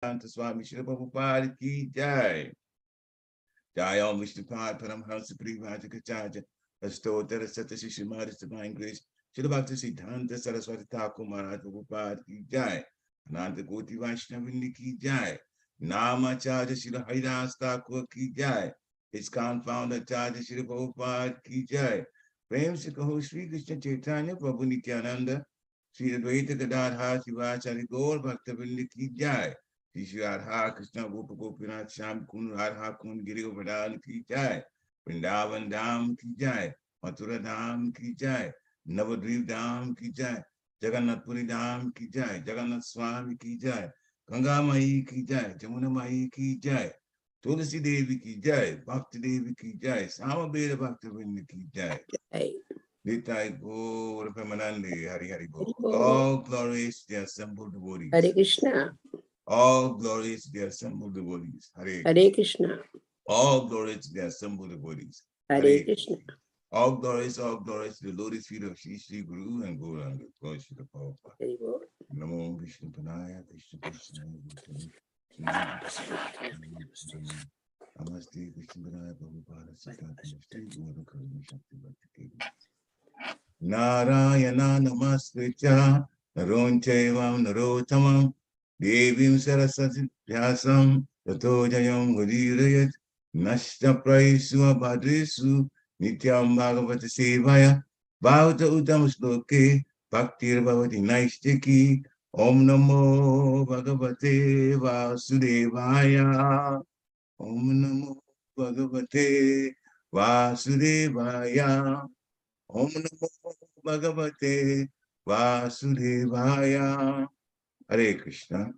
Swami Shri Prabhupada ki jai. Jai Om Vishnupad Paramhansa Parivajakachaja Astotara Satashi Shrimadis Divine Grace Shri Bhakti Siddhanta Saraswati Thakur Maharaj Prabhupada ki jai. Ananta Koti Vaishnavini ki jai. Namacharya Shri Haridas Thakur ki jai. ISKCON founder Acharya Shri Prabhupada ki jai. Prem se kaho Shri Krishna Chaitanya Prabhu Nityananda Shri Advaita Gadadhar Shivacharya Gaur Bhaktavinda ki jai. Shri Radha Krishna Gopa Gopinath Sham Kund Radha Kund Giri Govardhan ki jai. Vrindavan Dham ki jai. Mathura Dham ki jai. Navadvip Dham ki jai. Jagannath Puri Dham ki jai. Jagannath Swami ki jai. Ganga Mai ki jai. Jamuna Mai ki jai. Tulasi Devi ki jai. Bhakti Devi ki jai. Samaveda Bhaktavinda ki jai. Nitai Gaur Premanande Hari Hari Bol. All glorious the assembled devotees. Hare Krishna. All glories to the assembled devotees. Hare Krishna. All glories to the assembled devotees. Hare Krishna. All glories to the lotus feet of Shri Shri Guru and Gauranga. Glory to the Prabhupada. Namo Vishnu Panaya Krishna Krishna. Namaste Krishna Panaya Prabhupada Sikati Shri Guru Karma Shakti Bhakti. Narayana Namaskritya Naronchaivam Narotamam Devim Saraswati Vyasam Tato Jayam Gudirayat Nashta Praisu Abhadresu Nityam Bhagavata Sevaya Bhavata Uttam Sloke Bhaktir Bhavati Naistiki Om Namo Bhagavate Vasudevaya Om Namo Bhagavate Vasudevaya Om Namo Bhagavate Vasudevaya. Hare Krishna.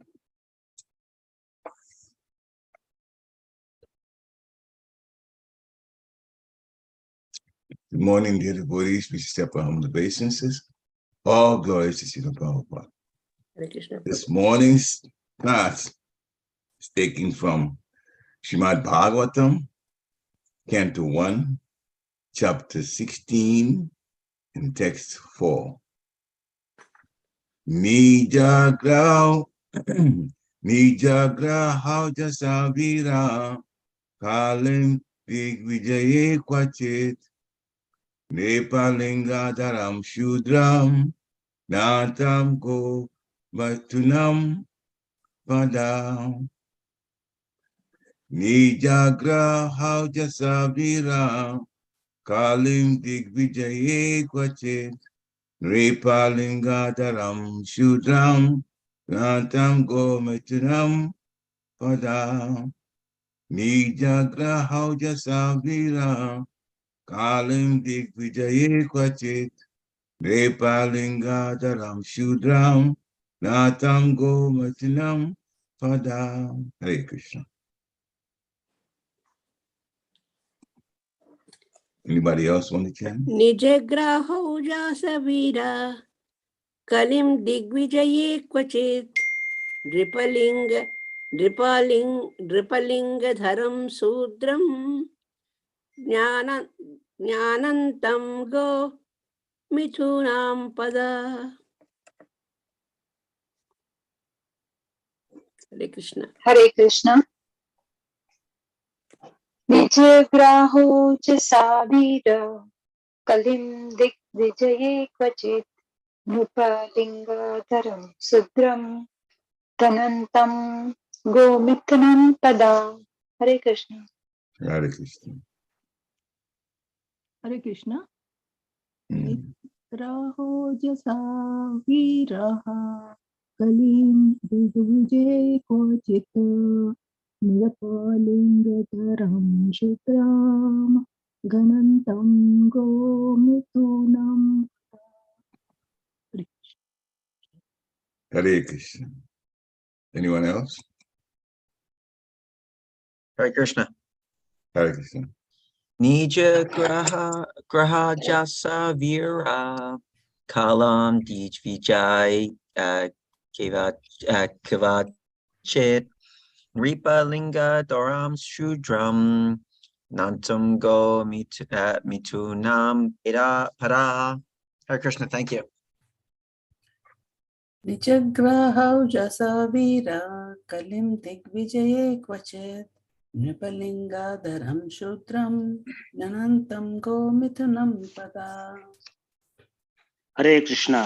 Good morning, dear devotees. Please step on the obeisances. All glories to Srila Prabhupada. This morning's class is taken from Srimad Bhagavatam, Canto 1, Chapter 16, and Text 4. Nijagrah jasavira kalim digvijaye kwachit Nepalingadaram Shudram Natam Go Vatunam Padam Nijagraha Jasavira Kalim Digvijaye Kwachit Nepalingadaram Shudram Natam Go Vatunam Padam Nijagraha Jasavira Kalim Digvijaye Kwachit Repalingadaram Shudram Natam Go Matinam Padam. Hare Krishna. Anybody else want to chant? Nijagraho jasavira Kalim Digvijaye Kwachit Dripalinga Dharam Sudram Jnanantam Go Mithunam Pada. Hare Krishna. Hare Krishna. Nijagraho jasavira Kalim Digvijaye Kwachit Nupalingadaram Sudram Tanantam Gomithanam Pada. Hare Krishna. Hare Krishna. Hare Krishna. Nijagraho jasavira Kalim Digvijay Kwachit Nirapalingadaram Shudram Ganantam Go Mithunam. Hare Krishna. Anyone else? Hare Krishna. Hare Krishna. Graha Jasa Vira Kalam Dijvijay Kivachit Ripa Linga Doram Shudram Nantam Go Mitunam Ida Para. Hare Krishna, thank you. निजग्राहौ जसवीरा कलिं दिग्विजये क्वचित् नृपलिङ्गाधरं शूद्रं ननन्तं गोमिथुनं पदा. हरे कृष्णा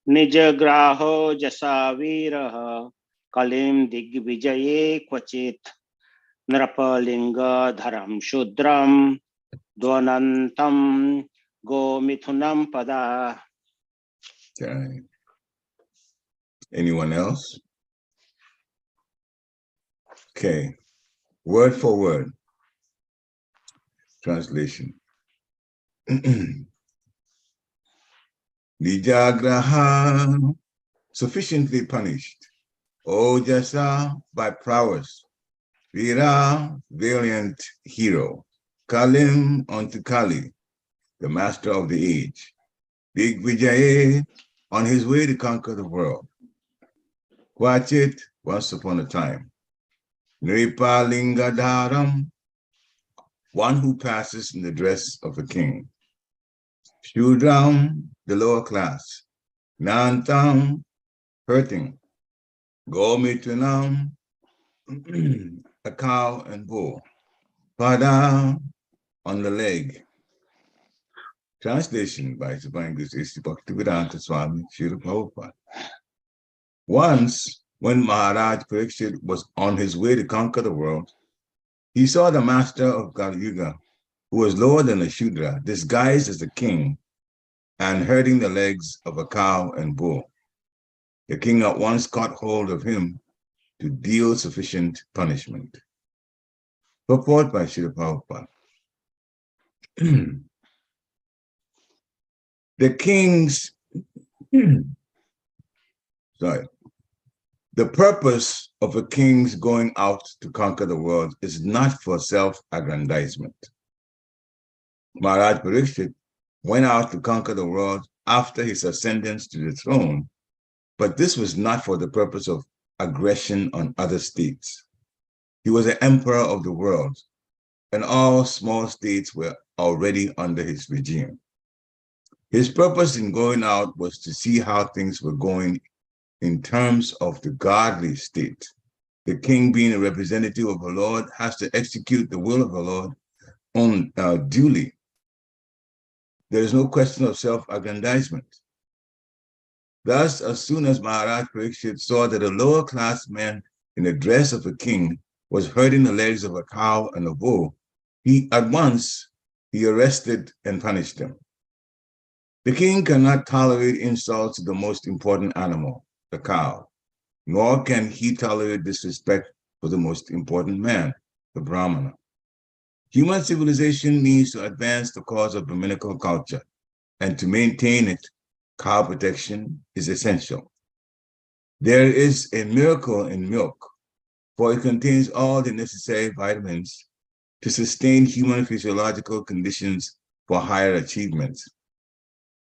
निजग्राहो जसा वीरः कलिं दिग्विजये क्वचित् नृपलिङ्गधरं शूद्रं द्वनन्तं गोमिथुनं पदा. Okay. Anyone else? Okay. Word for word. Translation. Nijagraha, sufficiently punished. Ojasa, by prowess. Vira, valiant hero. Kalim, unto Kali, the master of the age. Digvijaye, on his way to conquer the world. Kwachit, once upon a time. Nripalingadharam, one who passes in the dress of a king. Shudram, the lower class. Nantam, hurting. Gomitunam, a cow and bull. Pada, on the leg. Translation by Subhangis is Bhaktivedanta Swami Srila Prabhupada. Once, when Maharaj Pariksit was on his way to conquer the world, he saw the master of Kali Yuga, who was lower than a Shudra, disguised as a king, and herding the legs of a cow and bull. The king at once caught hold of him to deal sufficient punishment. Purport by Srila Prabhupada. The king's, the purpose of a king's going out to conquer the world is not for self-aggrandizement. Maharaj Pariksit went out to conquer the world after his ascendance to the throne, but this was not for the purpose of aggression on other states. He was the emperor of the world, and all small states were already under his regime. His purpose in going out was to see how things were going in terms of the godly state. The king, being a representative of the Lord, has to execute the will of the Lord duly. There is no question of self-aggrandizement. Thus, as soon as Maharaj Pariksit saw that a lower class man in the dress of a king was herding the legs of a cow and a bull, he arrested and punished him. The king cannot tolerate insults to the most important animal, the cow, nor can he tolerate disrespect for the most important man, the Brahmana. Human civilization needs to advance the cause of Brahminical culture, and to maintain it, cow protection is essential. There is a miracle in milk, for it contains all the necessary vitamins to sustain human physiological conditions for higher achievements.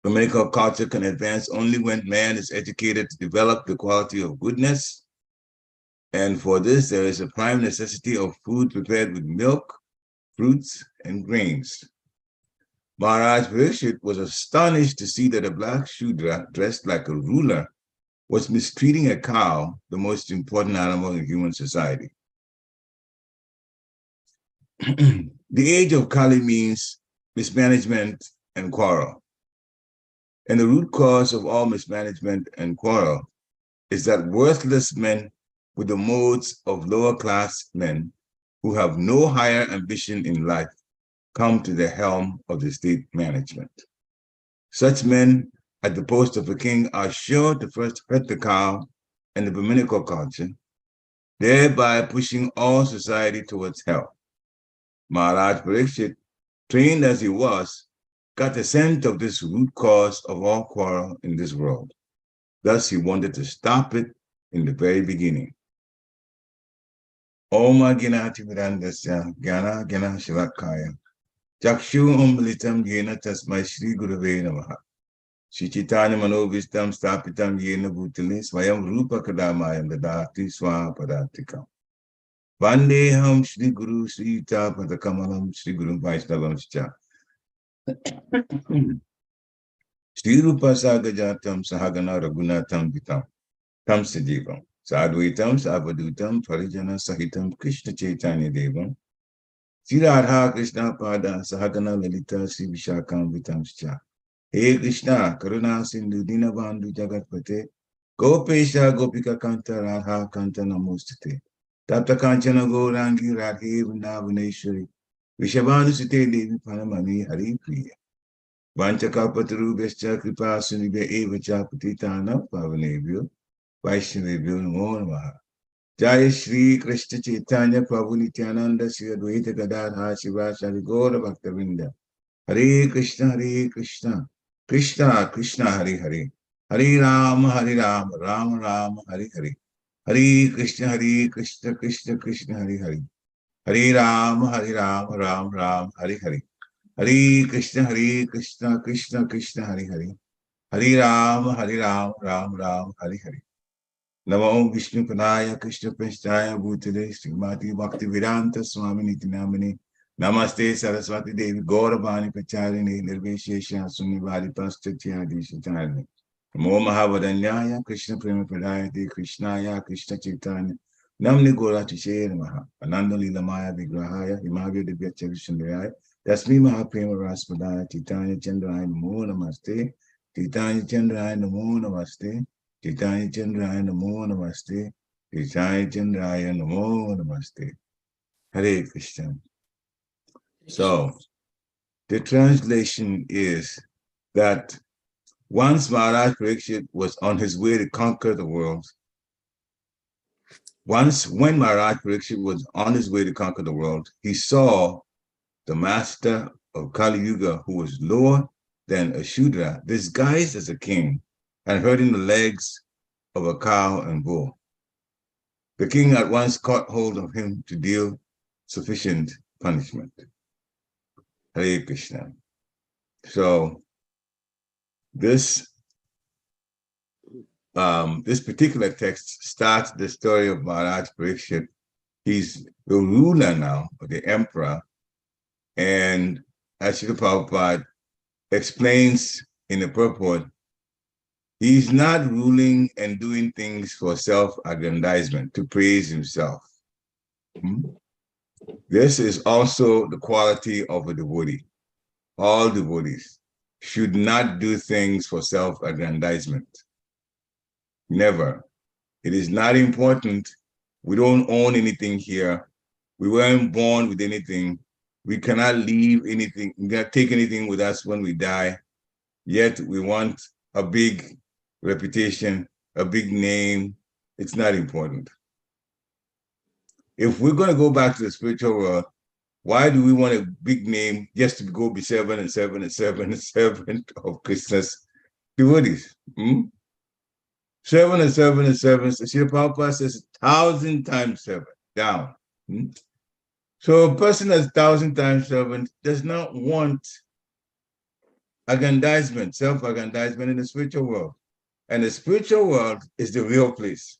Brahminical culture can advance only when man is educated to develop the quality of goodness, and for this there is a prime necessity of food prepared with milk, fruits, and grains. Maharaj Pariksit was astonished to see that a black Shudra dressed like a ruler was mistreating a cow, the most important animal in human society. The age of Kali means mismanagement and quarrel. And the root cause of all mismanagement and quarrel is that worthless men with the modes of lower class men who have no higher ambition in life come to the helm of the state management. Such men at the post of a king are sure to first hurt the cow and the Brahminical culture, thereby pushing all society towards hell. Maharaj Pariksit, trained as he was, got a sense of this root cause of all quarrel in this world. Thus, he wanted to stop it in the very beginning. Om Gnati Vedandasya Jnana Jnana Shalakaya Chakshu Umlitam Yena Tasmai Shri Gurave Namaha Shichitanya Manovistam Stapitam Yena Bhutale Swayam Rupa Kadamayam Dadati Swapadattikam Vandeham Shri Guru Sri Tapadakamalam Shri Guru Vaishnavam Cha. Sri Rupa Sagajatam Sahagana Raghunatham Vitam Tam Sajivam Sadhuitam Savadutam Parijana Sahitam Krishna Chaitanya Devam Sri Radha Krishna Pada Sahagana Lalita Sri Vishakam Vitam Scha He Krishna Karuna Sindhu Dinabandhu Jagatpate Gopesha Gopika Kanta Radha Kanta Namostate Tapta Kanchana Gourangi Radhe Vrindavaneshwari Vishabhanusute Devi Panamani Hari Priya Vanchakapataru Kripa Sunibe Eva Chapatitana Pavanebhyo Vaishnavebhyo Namo Namaha Jai Shri Krishna Chaitanya Prabhu Nityananda Sri Advaita Gadadha Shiva Shari Gaura Bhaktavinda Hare Krishna Krishna Krishna Hare Hare Hare Rama Rama Rama Hare Hare Hare Krishna Krishna Krishna Hare Hare Hare Rama Rama Rama Hare Hare Hare Krishna Krishna Krishna Hare Hare Hare Rama Rama Hare Hare Namo Vishnu Padaya Krishna Prasthaya Bhutale Srimati Bhakti Vedanta Swami Niti Namani Namaste Saraswati Devi Gauravani Pacharini Nirveshesha Sunnivari Paschatya Dishatarani Namo Mahavadanyaya Krishna Prema Padaya De Krishnaya Krishna Chaitanya Namni Gora Tishe Namaha Ananda Lila Maya Vigrahaya Himagya Divya Chavishandaraya Tasmi Mahaprema Raspadaya Titanya Chandraya Namo Namaste Titanya Chandraya Namo Namaste Chaitanya Chandraya Namo Namaste. Chaitanya Chandraya Namo Namaste. Hare Krishna. So, the translation is that once Maharaj Pariksit was on his way to conquer the world, when Maharaj Pariksit was on his way to conquer the world, he saw the master of Kali Yuga, who was lower than a Shudra, disguised as a king and herding the legs of a cow and bull. The king at once caught hold of him to deal sufficient punishment. Hare Krishna. So this particular text starts the story of Maharaj Pariksit. He's the ruler now, or the emperor, and as Srila Prabhupada explains in the purport, he's not ruling and doing things for self-aggrandizement, to praise himself. This is also the quality of a devotee. All devotees should not do things for self-aggrandizement. Never. It is not important. We don't own anything here. We weren't born with anything. We cannot leave anything, we cannot take anything with us when we die. Yet we want a big reputation, a big name. It's not important. If we're going to go back to the spiritual world, why do we want a big name just to go be 7 and 7 and 7 and 7 of Krishna's devotees? 7 and 7 and 7. So Srila Prabhupada says 1,000 times 7 down. So a person that's 1,000 times 7 does not want aggrandizement, self-aggrandizement in the spiritual world. And the spiritual world is the real place.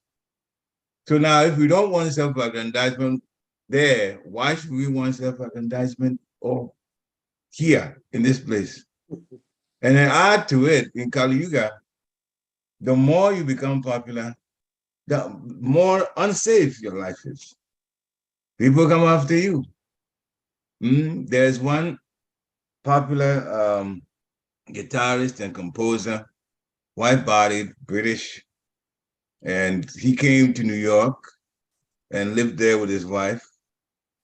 So now if we don't want self-aggrandizement there, why should we want self-aggrandizement here in this place? And then add to it, in Kali Yuga, the more you become popular, the more unsafe your life is. People come after you. There's one popular guitarist and composer, white-bodied, British, and he came to New York and lived there with his wife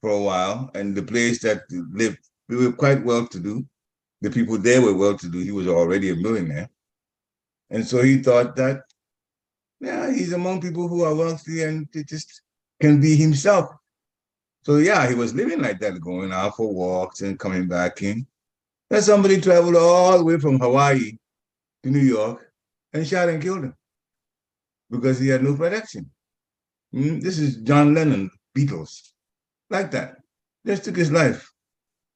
for a while. And the place that he lived, we were quite well-to-do. The people there were well-to-do. He was already a millionaire. And so he thought that, yeah, he's among people who are wealthy and he just can be himself. So yeah, he was living like that, going out for walks and coming back in. Then somebody traveled all the way from Hawaii to New York and shot and killed him because he had no protection. This is John Lennon, Beatles, like that. Just took his life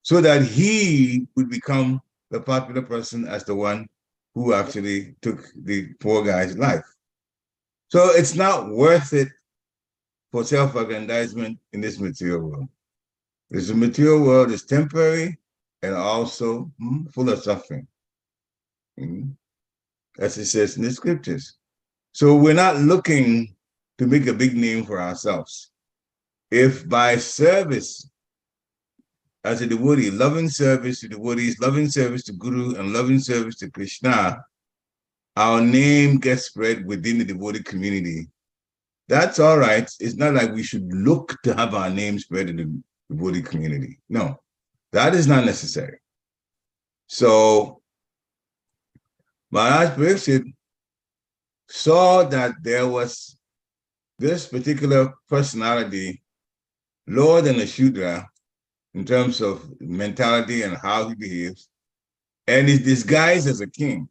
so that he would become the popular person as the one who actually took the poor guy's life. So it's not worth it for self-aggrandizement in this material world. This material world is temporary and also full of suffering. as it says in the scriptures. So we're not looking to make a big name for ourselves. If by service as a devotee, loving service to devotees, loving service to Guru, and loving service to Krishna, our name gets spread within the devotee community, that's all right. It's not like we should look to have our name spread in the devotee community. No, that is not necessary. So Maharaj Pariksit saw that there was this particular personality lower than a Shudra in terms of mentality and how he behaves, and is disguised as a king.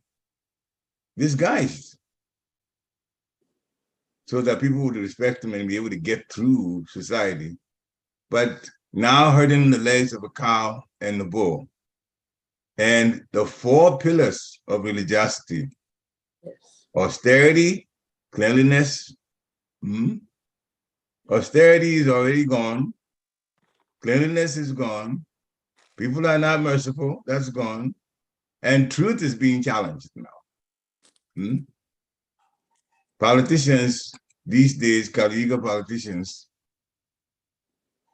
Disguised. So that people would respect him and be able to get through society. But now hurting the legs of a cow and the bull. And the 4 pillars of religiosity, austerity, cleanliness. Austerity is already gone. Cleanliness is gone. People are not merciful. That's gone. And truth is being challenged now. Politicians these days, Kali Yuga politicians,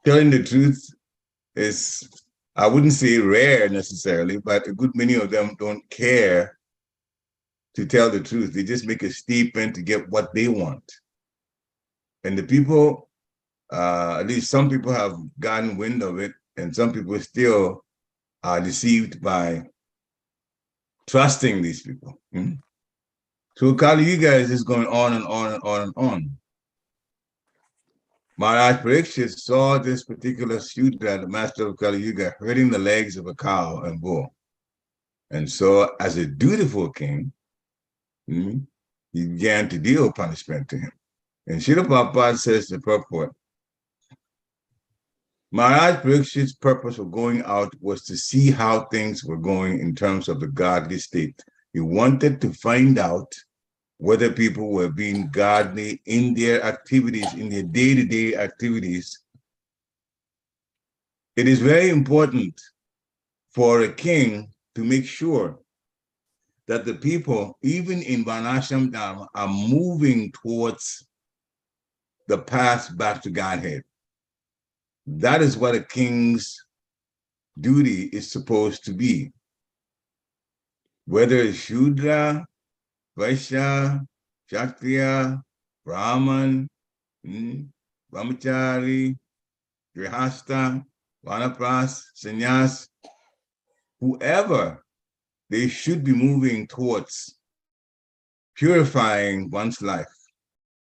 telling the truth is, I wouldn't say rare necessarily, but a good many of them don't care to tell the truth. They just make a statement to get what they want. And the people, at least some people have gotten wind of it, and some people still are deceived by trusting these people. So Kali Yuga is just going on and on and on and on. Maharaj Pariksit saw this particular Shudra, the master of Kali Yuga, hurting the legs of a cow and bull. And so as a dutiful king, he began to deal punishment to him. And Srila Prabhupada says the purport, Maharaj Pariksit's purpose of going out was to see how things were going in terms of the godly state. He wanted to find out whether people were being godly in their activities, in their day-to-day activities. It is very important for a king to make sure that the people, even in Varnashram Dharma, are moving towards the path back to Godhead. That is what a king's duty is supposed to be. Whether it's Shudra, Vaishya, Kshatriya, Brahman, Brahmachari, Grihastha, Vanapras, Sannyas, whoever, they should be moving towards purifying one's life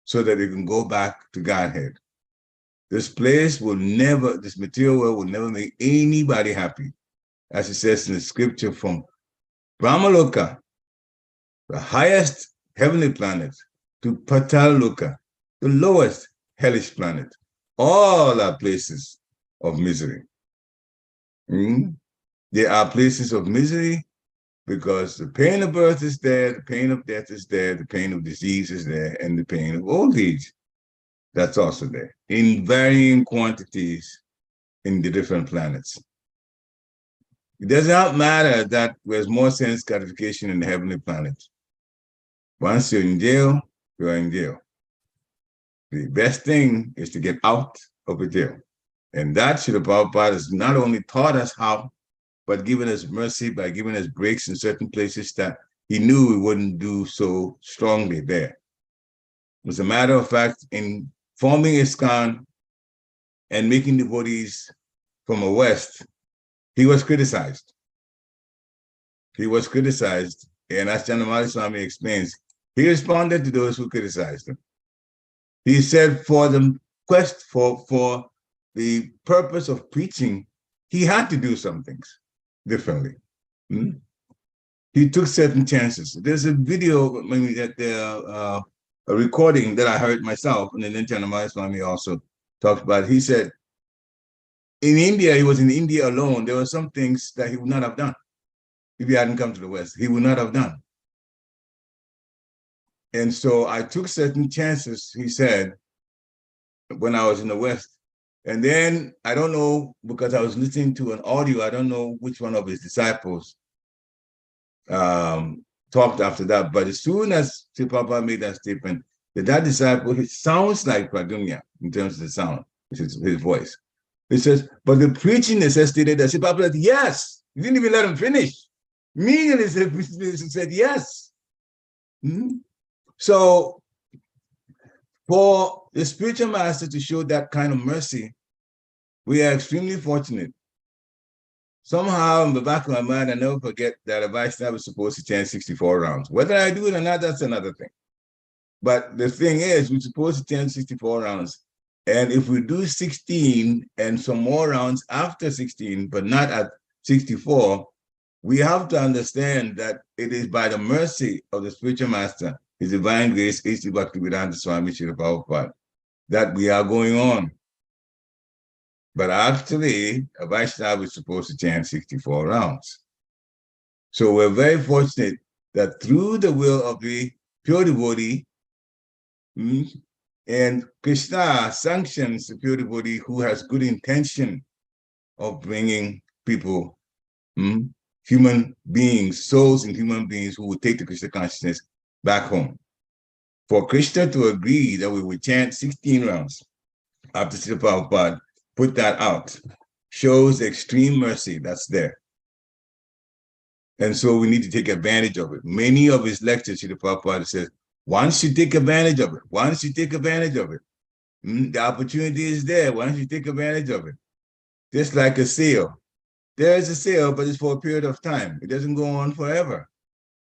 so that they can go back to Godhead. This place will never, this material world will never make anybody happy. As it says in the scripture from Brahmaloka, the highest heavenly planet, to Pataloka, the lowest hellish planet. All are places of misery. They are places of misery because the pain of birth is there, the pain of death is there, the pain of disease is there, and the pain of old age, that's also there, in varying quantities in the different planets. It does not matter that there's more sense gratification in the heavenly planet. Once you're in jail, you are in jail. The best thing is to get out of the jail. And that Srila Prabhupada has not only taught us how, but given us mercy by giving us breaks in certain places that he knew we wouldn't do so strongly there. As a matter of fact, in forming ISKCON and making devotees from the West, he was criticized. He was criticized, and as Chanamali Swami explains, he responded to those who criticized him. He said for the quest for the purpose of preaching, he had to do some things differently. He took certain chances. There's a video, maybe that a recording that I heard myself, and then Chanamali Swami also talked about it. He said, in India, he was in India alone. There were some things that he would not have done if he hadn't come to the West. He would not have done. And so I took certain chances, he said, when I was in the West. And then, I don't know, because I was listening to an audio, I don't know which one of his disciples talked after that. But as soon as Sri Prabhupada made that statement, that disciple, it sounds like Pradyumna in terms of the sound, which is his voice. It says, but the preaching necessitated that Sri Prabhupada said, yes. He didn't even let him finish. Immediately said yes. So for the spiritual master to show that kind of mercy, we are extremely fortunate. Somehow in the back of my mind, I never forget that a Vaishnava was supposed to chant 64 rounds. Whether I do it or not, that's another thing. But the thing is, we're supposed to chant 64 rounds. And if we do 16 and some more rounds after 16, but not at 64, we have to understand that it is by the mercy of the spiritual master, His Divine Grace, HG Bhaktivedanta Swami Srila Prabhupada, that we are going on. But actually, a Vaishnava is supposed to chant 64 rounds. So we're very fortunate that through the will of the pure devotee, and Krishna sanctions the pure devotee who has good intention of bringing people, human beings, souls and human beings who will take the Krishna consciousness back home. For Krishna to agree that we would chant 16 rounds after Srila Prabhupada put that out shows the extreme mercy that's there. And so we need to take advantage of it. Many of his lectures, Srila Prabhupada says, once you take advantage of it, once you take advantage of it, the opportunity is there. Why don't you take advantage of it? Just like a sale. There is a sale, but it's for a period of time. It doesn't go on forever.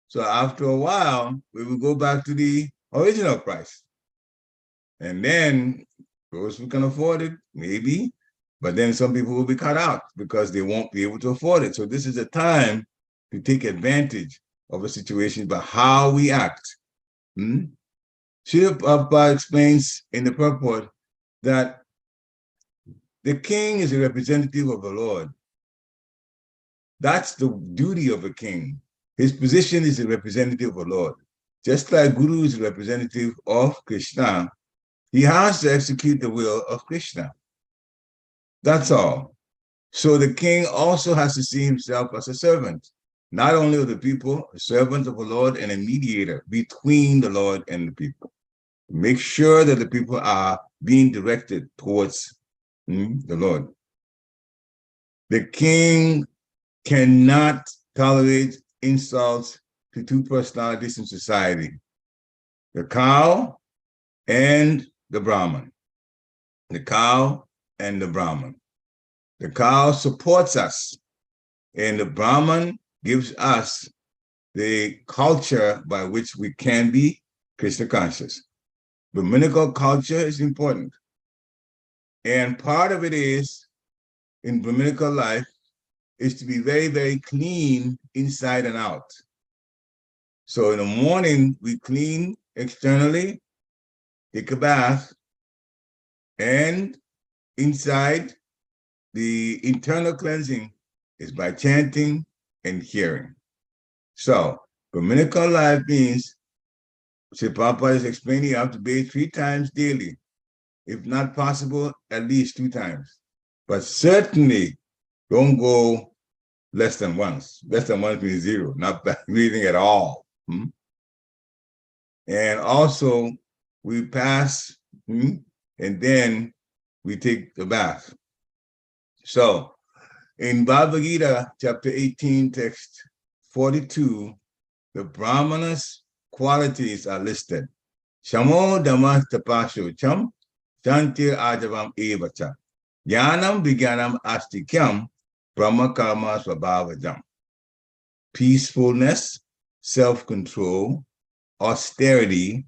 So after a while, we will go back to the original price. And then those who can afford it, maybe, but then some people will be cut out because they won't be able to afford it. So this is a time to take advantage of a situation by how we act. Srila Prabhupada explains in the purport that the king is a representative of the Lord. That's the duty of a king. His position is a representative of the Lord. Just like Guru is a representative of Krishna, he has to execute the will of Krishna. That's all. So the king also has to see himself as a servant, not only of the people, a servant of the Lord and a mediator between the Lord and the people. Make sure that the people are being directed towards the Lord. The king cannot tolerate insults to two personalities in society, the cow and the Brahman. The cow and the Brahman. The cow supports us, and the Brahman gives us the culture by which we can be Krishna conscious. Brahminical culture is important. And part of it is, in Brahminical life, is to be very, very clean inside and out. So in the morning, we clean externally, take a bath, and inside, the internal cleansing is by chanting and hearing. So Brahminical life means, Sri Prabhupada is explaining, you have to bathe 3 times daily. If not possible, at least 2 times. But certainly don't go less than once. Less than once means 0, not breathing at all. And also we pass, and then we take the bath. So in Bhagavad Gita, chapter 18, text 42, the Brahmanas' qualities are listed. Shamo Dhamma Tapasho Cham Shantir Ajavam Evacha Jnanam Vijnanam Astikyam Brahma Karma Swabhavajam. Peacefulness, self-control, austerity,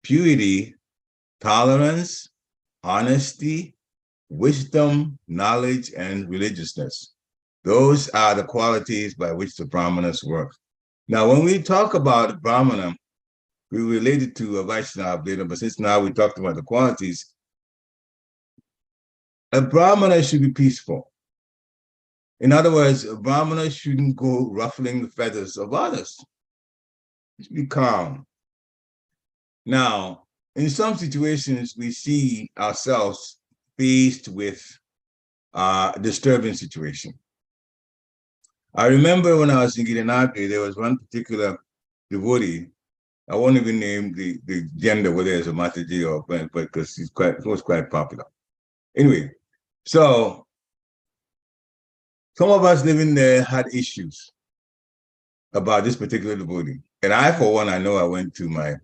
purity, tolerance, honesty, wisdom, knowledge, and religiousness. Those are the qualities by which the Brahmanas work. Now, when we talk about Brahmana, we relate it to a Vaishnava later, but since now we talked about the qualities, a Brahmana should be peaceful. In other words, a Brahmana shouldn't go ruffling the feathers of others. It should be calm. Now, in some situations, we see ourselves faced with a disturbing situation. I remember when I was in Girinagri, there was one particular devotee. I won't even name the gender, whether it's a Mataji or but because he was quite popular. Anyway, so some of us living there had issues about this particular devotee. And I, for one, I know I went to my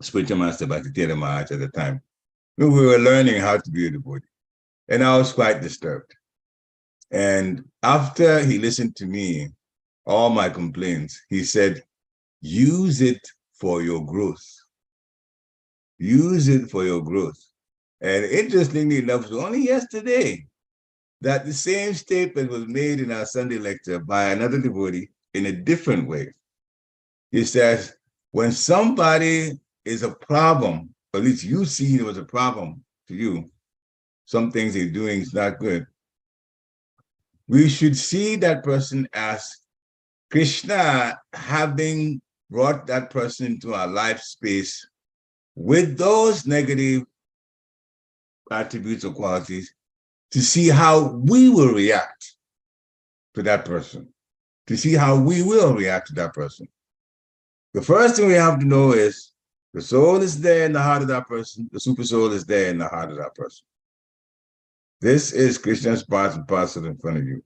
spiritual master, Bhakti Maharaj, at the time. We were learning how to be a devotee. And I was quite disturbed. And after he listened to me, all my complaints, he said, use it for your growth. Use it for your growth. And interestingly enough, it was only yesterday that the same statement was made in our Sunday lecture by another devotee in a different way. He says, when somebody is a problem, or at least you see it was a problem to you, some things they're doing is not good, we should see that person as Krishna having brought that person into our life space with those negative attributes or qualities to see how we will react to that person, to see how we will react to that person. The first thing we have to know is the soul is there in the heart of that person, the super soul is there in the heart of that person. This is Krishna's part and parcel in front of you.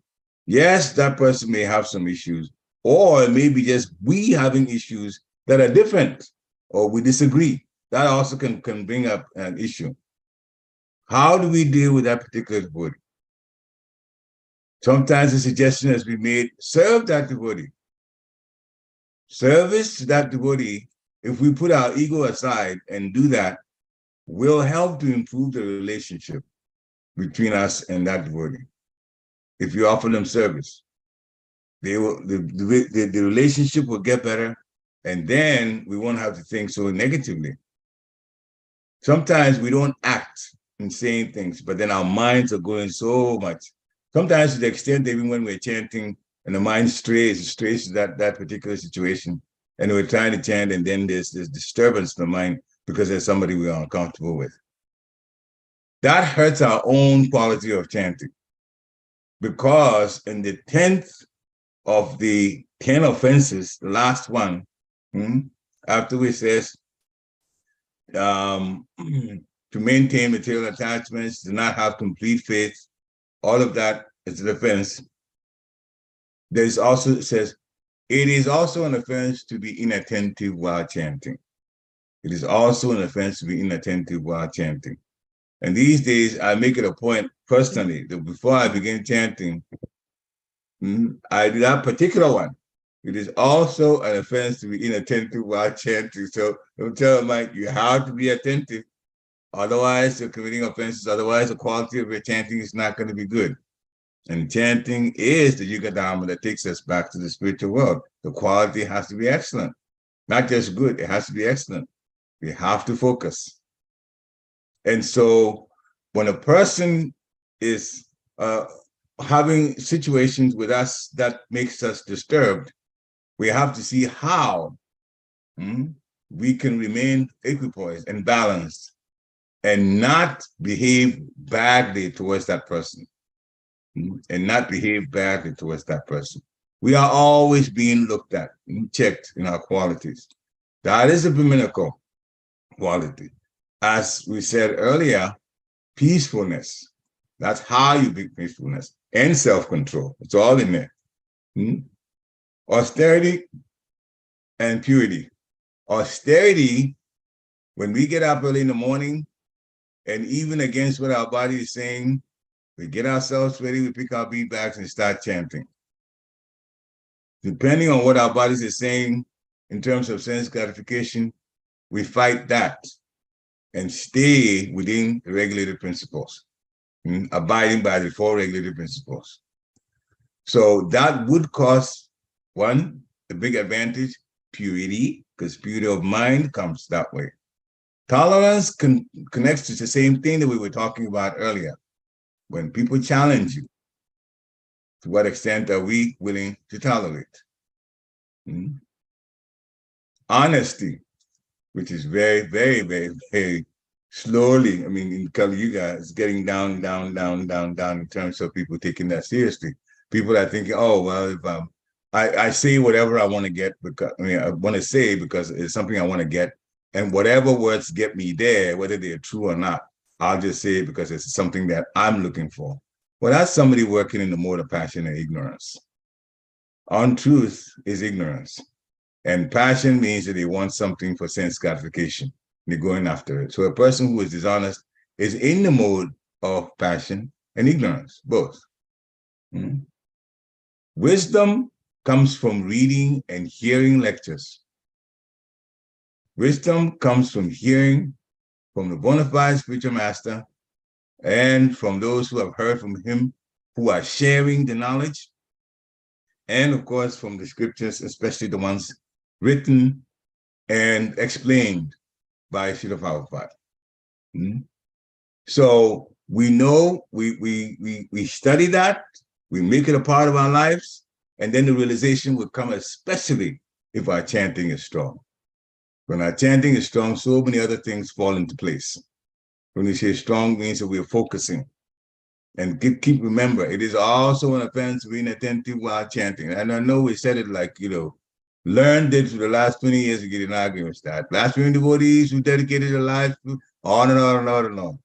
Yes, that person may have some issues, or it may be just we having issues that are different, or we disagree. That also can bring up an issue. How do we deal with that particular devotee? Sometimes a suggestion has been made, serve that devotee. Service to that devotee, if we put our ego aside and do that, will help to improve the relationship between us and that devotee. If you offer them service, they will, the relationship will get better, and then we won't have to think so negatively. Sometimes we don't act in saying things, but then our minds are going so much. Sometimes to the extent that even when we're chanting and the mind strays to that particular situation, and we're trying to chant, and then there's this disturbance in the mind because there's somebody we're uncomfortable with. That hurts our own quality of chanting. Because in the 10th of the 10 offenses, the last one, after which says, to maintain material attachments, to not have complete faith, all of that is an offense. There's also, it says, it is also an offense to be inattentive while chanting. It is also an offense to be inattentive while chanting. And these days, I make it a point personally that before I begin chanting, I do that particular one. It is also an offense to be inattentive while chanting. So don't tell Mike, you have to be attentive. Otherwise, you're committing offenses. Otherwise, the quality of your chanting is not going to be good. And chanting is the Yuga Dharma that takes us back to the spiritual world. The quality has to be excellent. Not just good, it has to be excellent. We have to focus. And so when a person is having situations with us that makes us disturbed, we have to see how we can remain equipoised and balanced and not behave badly towards that person. And not behave badly towards that person. We are always being looked at and checked in our qualities. That is a Brahminical quality. As we said earlier, peacefulness. That's how you bring peacefulness and self-control. It's all in there. Austerity and purity. Austerity, when we get up early in the morning, and even against what our body is saying, we get ourselves ready, we pick our bead bags and start chanting. Depending on what our bodies are saying in terms of sense gratification, we fight that and stay within the regulated principles, abiding by the 4 regulated principles. So that would cause, one, the big advantage, purity, because purity of mind comes that way. Tolerance connects to the same thing that we were talking about earlier. When people challenge you, to what extent are we willing to tolerate? Honesty, which is very, very, very, very slowly, I mean, in Kali Yuga, it's getting down in terms of people taking that seriously. People are thinking, oh, well, if I say whatever I want to get because I want to say because it's something I want to get, and whatever words get me there, whether they're true or not, I'll just say it because it's something that I'm looking for. Well, that's somebody working in the mode of passion and ignorance. Untruth is ignorance, and passion means that they want something for sense gratification. They're going after it. So a person who is dishonest is in the mode of passion and ignorance, both. Mm-hmm. Wisdom comes from reading and hearing lectures. Wisdom comes from hearing from the bona fide spiritual master and from those who have heard from him, who are sharing the knowledge, and of course from the scriptures, especially the ones written and explained by Srila Prabhupada. Mm-hmm. So we know, we study that, we make it a part of our lives, and then the realization will come, especially if our chanting is strong. When our chanting is strong, so many other things fall into place. When we say strong, means that we're focusing. And keep remember, it is also an offense to be inattentive while chanting. And I know we said it like, learned it for the last 20 years to get in arguments that blaspheming devotees who dedicated their lives to on and on and on and on.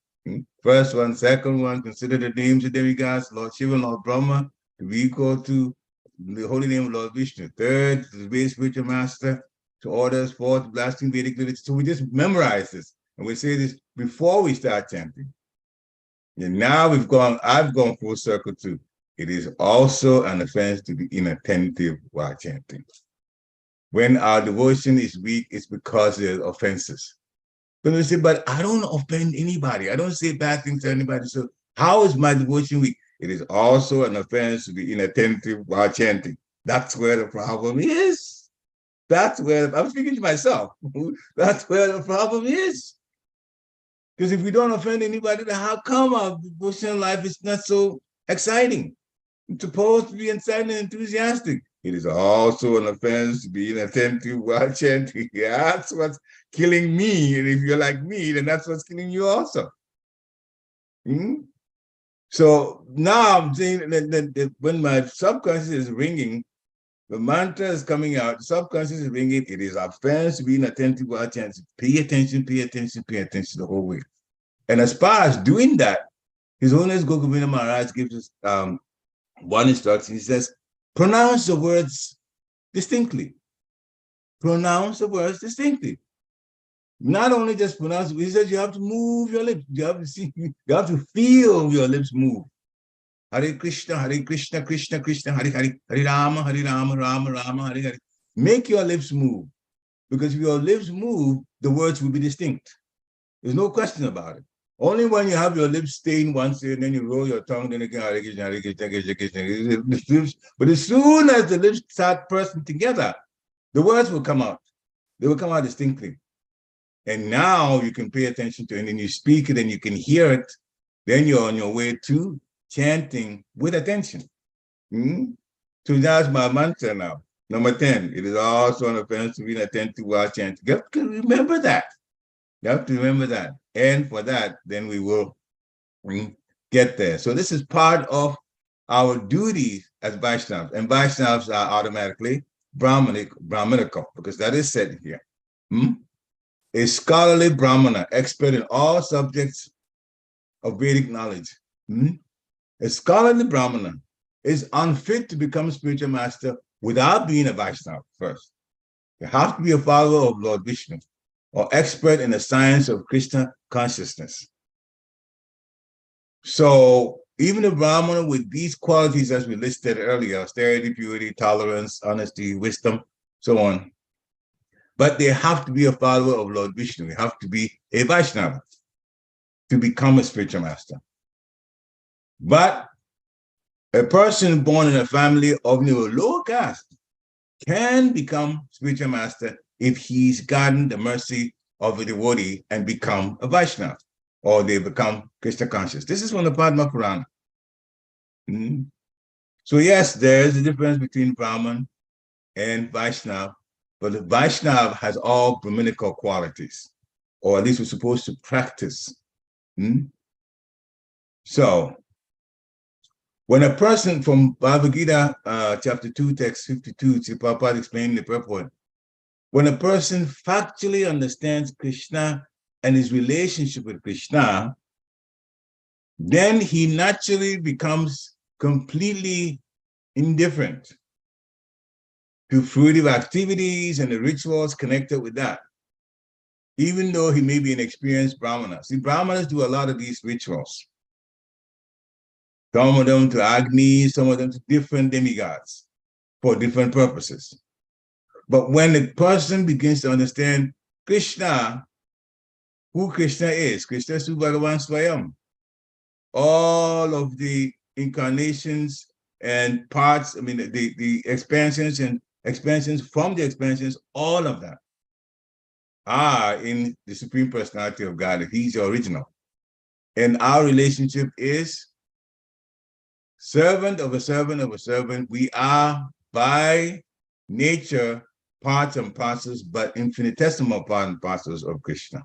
First one, second one, consider the names of demigods, Lord Shiva, Lord Brahma, to be equal to the holy name of Lord Vishnu. Third, the base spiritual master to orders. Fourth, blasting Vedic literature. So we just memorize this, and we say this before we start chanting. And now I've gone full circle too. It is also an offense to be inattentive while chanting. When our devotion is weak, it's because there's offenses. But we say, but I don't offend anybody. I don't say bad things to anybody. So how is my devotion weak? It is also an offense to be inattentive while chanting. That's where the problem is. That's where, I'm speaking to myself. That's where the problem is. Because if we don't offend anybody, then how come our devotional life is not so exciting? It's supposed to be exciting and enthusiastic. It is also an offense to be inattentive while chanting. Yeah, that's what's killing me. And if you're like me, then that's what's killing you also. So now I'm saying that when my subconscious is ringing, the mantra is coming out, the subconscious is ringing, it is offense to be inattentive while chanting. Pay attention, pay attention, pay attention the whole way. And as far as doing that, His Holiness Govinda Maharaj gives us one instruction. He says, pronounce the words distinctly. Pronounce the words distinctly. Not only just pronounce, he says you have to move your lips. You have to feel your lips move. Hare Krishna, Krishna Krishna, Hare Hare, Hare Rama, Rama Rama, Hare Hare. Make your lips move. Because if your lips move, the words will be distinct. There's no question about it. Only when you have your lips stained once and then you roll your tongue, then again, Hare Krishna, Hare Krishna, Krishna Krishna. But as soon as the lips start pressing together, the words will come out. They will come out distinctly. And now you can pay attention to it, and then you speak it and you can hear it. Then you're on your way to chanting with attention. So that's my mantra now. Number 10, it is also an offense to be inattentive while chanting. You have to remember that. You have to remember that. And for that, then we will get there. So this is part of our duties as Vaishnavas. And Vaishnavas are automatically Brahmanical, because that is said here. A scholarly Brahmana, expert in all subjects of Vedic knowledge. A scholarly Brahmana is unfit to become spiritual master without being a Vaishnava first. You have to be a follower of Lord Vishnu or expert in the science of Krishna consciousness. So even a Brahmana with these qualities as we listed earlier, austerity, purity, tolerance, honesty, wisdom, so on, but they have to be a follower of Lord Vishnu. They have to be a Vaishnava to become a spiritual master. But a person born in a family of lower caste can become spiritual master if he's gotten the mercy of a devotee and become a Vaishnava, or they become Krishna conscious. This is from the Padma Purana. So yes, there is a difference between Brahman and Vaishnava, but the Vaishnava has all Brahminical qualities, or at least we're supposed to practice. So When a person from Bhagavad Gita, chapter 2, text 52, see Prabhupada explaining the purport. When a person factually understands Krishna and his relationship with Krishna, then he naturally becomes completely indifferent to fruitive activities and the rituals connected with that, even though he may be an experienced Brahmana. See, Brahmanas do a lot of these rituals. Some of them to Agni, some of them to different demigods for different purposes. But when the person begins to understand Krishna, who Krishna is Su Bhagavan Swayam, all of the incarnations and parts, I mean, the expansions and expansions from the expansions, all of that are in the Supreme Personality of God. He's the original. And our relationship is servant of a servant of a servant. We are by nature parts and parcels, but infinitesimal part and parcels of Krishna.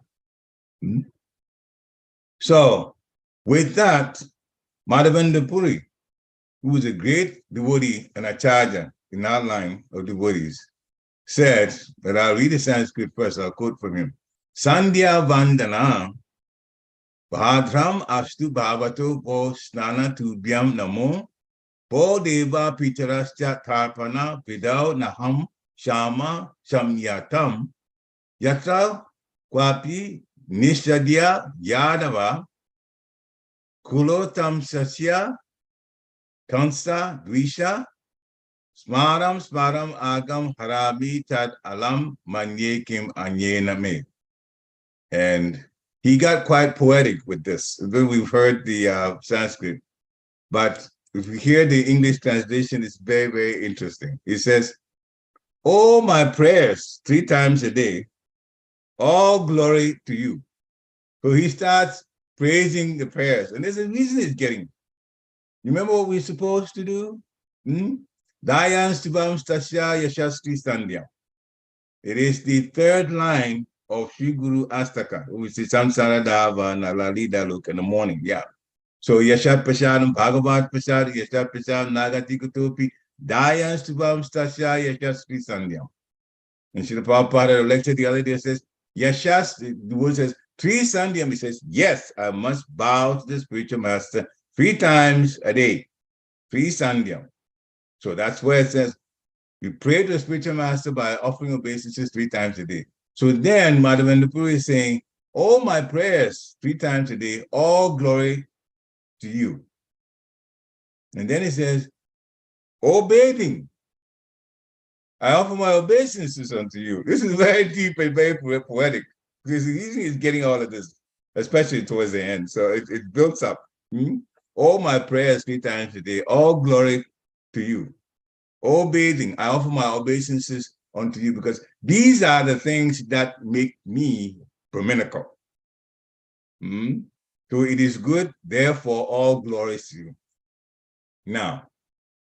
So with that, Madhavendra Puri, who is a great devotee and acharya in our line of devotees, said, that I'll read the Sanskrit first, I'll quote from him. Sandhya Vandana Bhadram Astu Bhavato Po Snana Tubhyam Namo Po Deva Pitarascha Tarpana Vidau Naham Shama Samyatam Yatra Kwapi Nishadya Yadava Kulotam Sasya Kansa Dvisha Smaram Smaram Agam Harami Tad Alam Manye Kim Anyena Me. And he got quite poetic with this. We've heard the Sanskrit, but if you hear the English translation, it's very, very interesting. It says, "Oh, my prayers 3 times a day, all glory to you." So he starts praising the prayers. And there's a reason he's getting. You remember what we're supposed to do? Dayan Stubam Stasya Yashastri Sandhya. It is the 3rd line of Sri Guru Astaka, which is Samsara Dava Nalali Daluk in the morning. Yeah. So Yashat Prashadam, Bhagavat Prasad, Yashat Prasad, Nagati Kutopi, Dayan Stubam Stasya Yashastri Sandhya. And Srila Prabhupada lecture the other day says, Yashas, the word says, 3 Sandhyam. He says, yes, I must bow to the spiritual master 3 times a day. 3 Sandhyam. So that's where it says, you pray to the spiritual master by offering obeisances 3 times a day. So then Madhavendra Puri is saying, all my prayers 3 times a day, all glory to you. And then he says, bathing, I offer my obeisances unto you. This is very deep and very poetic, because he's getting all of this, especially towards the end. So it builds up. All my prayers 3 times a day, all glory to you. Bathing, I offer my obeisances unto you, because these are the things that make me Brahminical. So it is good, therefore all glories to you. Now,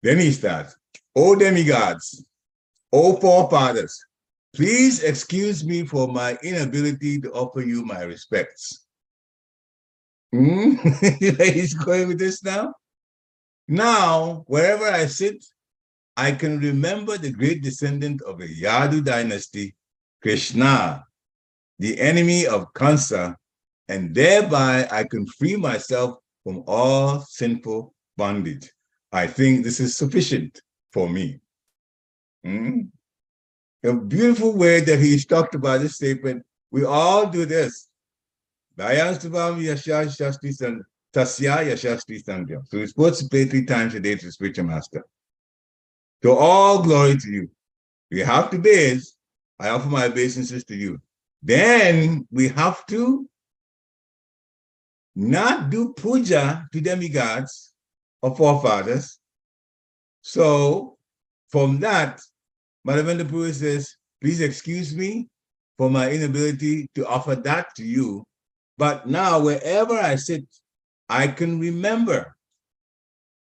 then he starts, O demigods, O forefathers, please excuse me for my inability to offer you my respects. He's going with this now. Now, wherever I sit, I can remember the great descendant of the Yadu dynasty, Krishna, the enemy of Kansa, and thereby I can free myself from all sinful bondage. I think this is sufficient for me. A beautiful way that he's talked about this statement. We all do this. So we're supposed to pray 3 times a day to the spiritual master. So all glory to you. We have to bathe. I offer my obeisances to you. Then we have to not do puja to demigods or forefathers. So from that, Madhavendra Puri says, please excuse me for my inability to offer that to you. But now wherever I sit, I can remember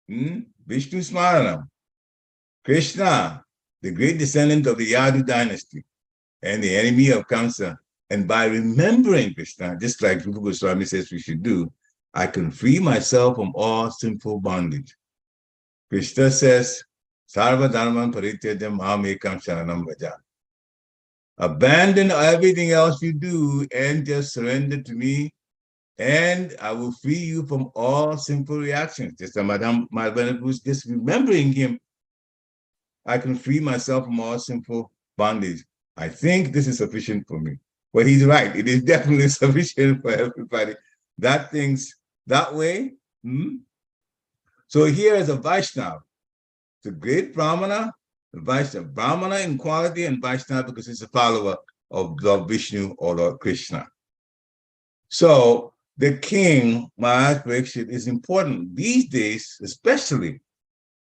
Vishnu Smaranam, Krishna, the great descendant of the Yadu dynasty and the enemy of Kamsa. And by remembering Krishna, just like Rupa Goswami says we should do, I can free myself from all sinful bondage. Krishna says, Sarva Dharman Parityajam Mamekam Sharanam Vraja. Abandon everything else you do and just surrender to me, and I will free you from all sinful reactions. Just Madame Malvern was just remembering him. I can free myself from all sinful bondage. I think this is sufficient for me. But he's right. It is definitely sufficient for everybody. That thing's that way. So here is a Vaishnava. It's a great Brahmana, Brahmana in quality and Vaishnava because it's a follower of Lord Vishnu or Lord Krishna. So the king, Maharaj Pariksit, is important these days, especially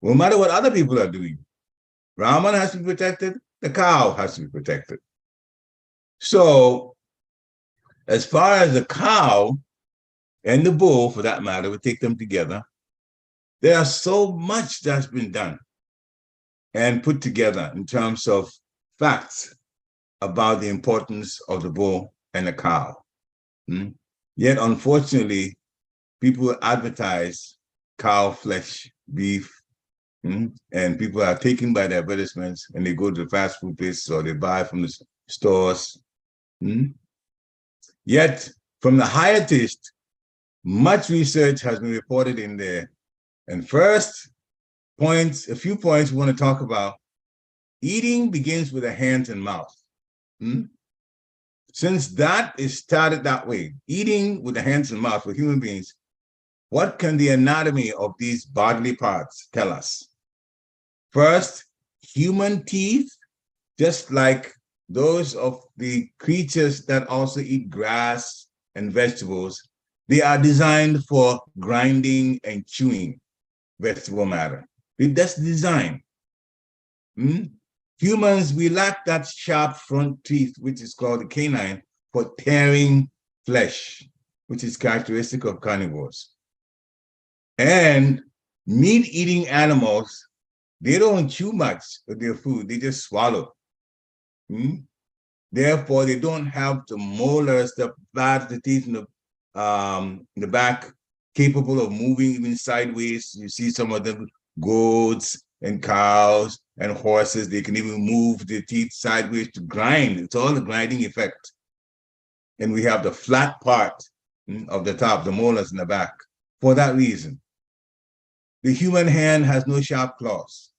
no matter what other people are doing. Brahman has to be protected, the cow has to be protected. So as far as the cow and the bull, for that matter, we take them together, there's so much that's been done and put together in terms of facts about the importance of the bull and the cow. Yet, unfortunately, people advertise cow flesh, beef, and people are taken by the advertisements and they go to the fast food places or they buy from the stores. Yet, from the higher taste, much research has been reported in there. And first, a few points we want to talk about. Eating begins with the hands and mouth. Since that is started that way, eating with the hands and mouth for human beings, what can the anatomy of these bodily parts tell us? First, human teeth, just like those of the creatures that also eat grass and vegetables, they are designed for grinding and chewing vegetable matter. That's design. Humans, we lack that sharp front teeth, which is called the canine, for tearing flesh, which is characteristic of carnivores. And meat-eating animals, they don't chew much of their food, they just swallow. Therefore, they don't have the molars, the teeth in the back, capable of moving even sideways. You see some of them, goats and cows and horses, they can even move their teeth sideways to grind. It's all the grinding effect. And we have the flat part of the top, the molars in the back, for that reason. The human hand has no sharp claws.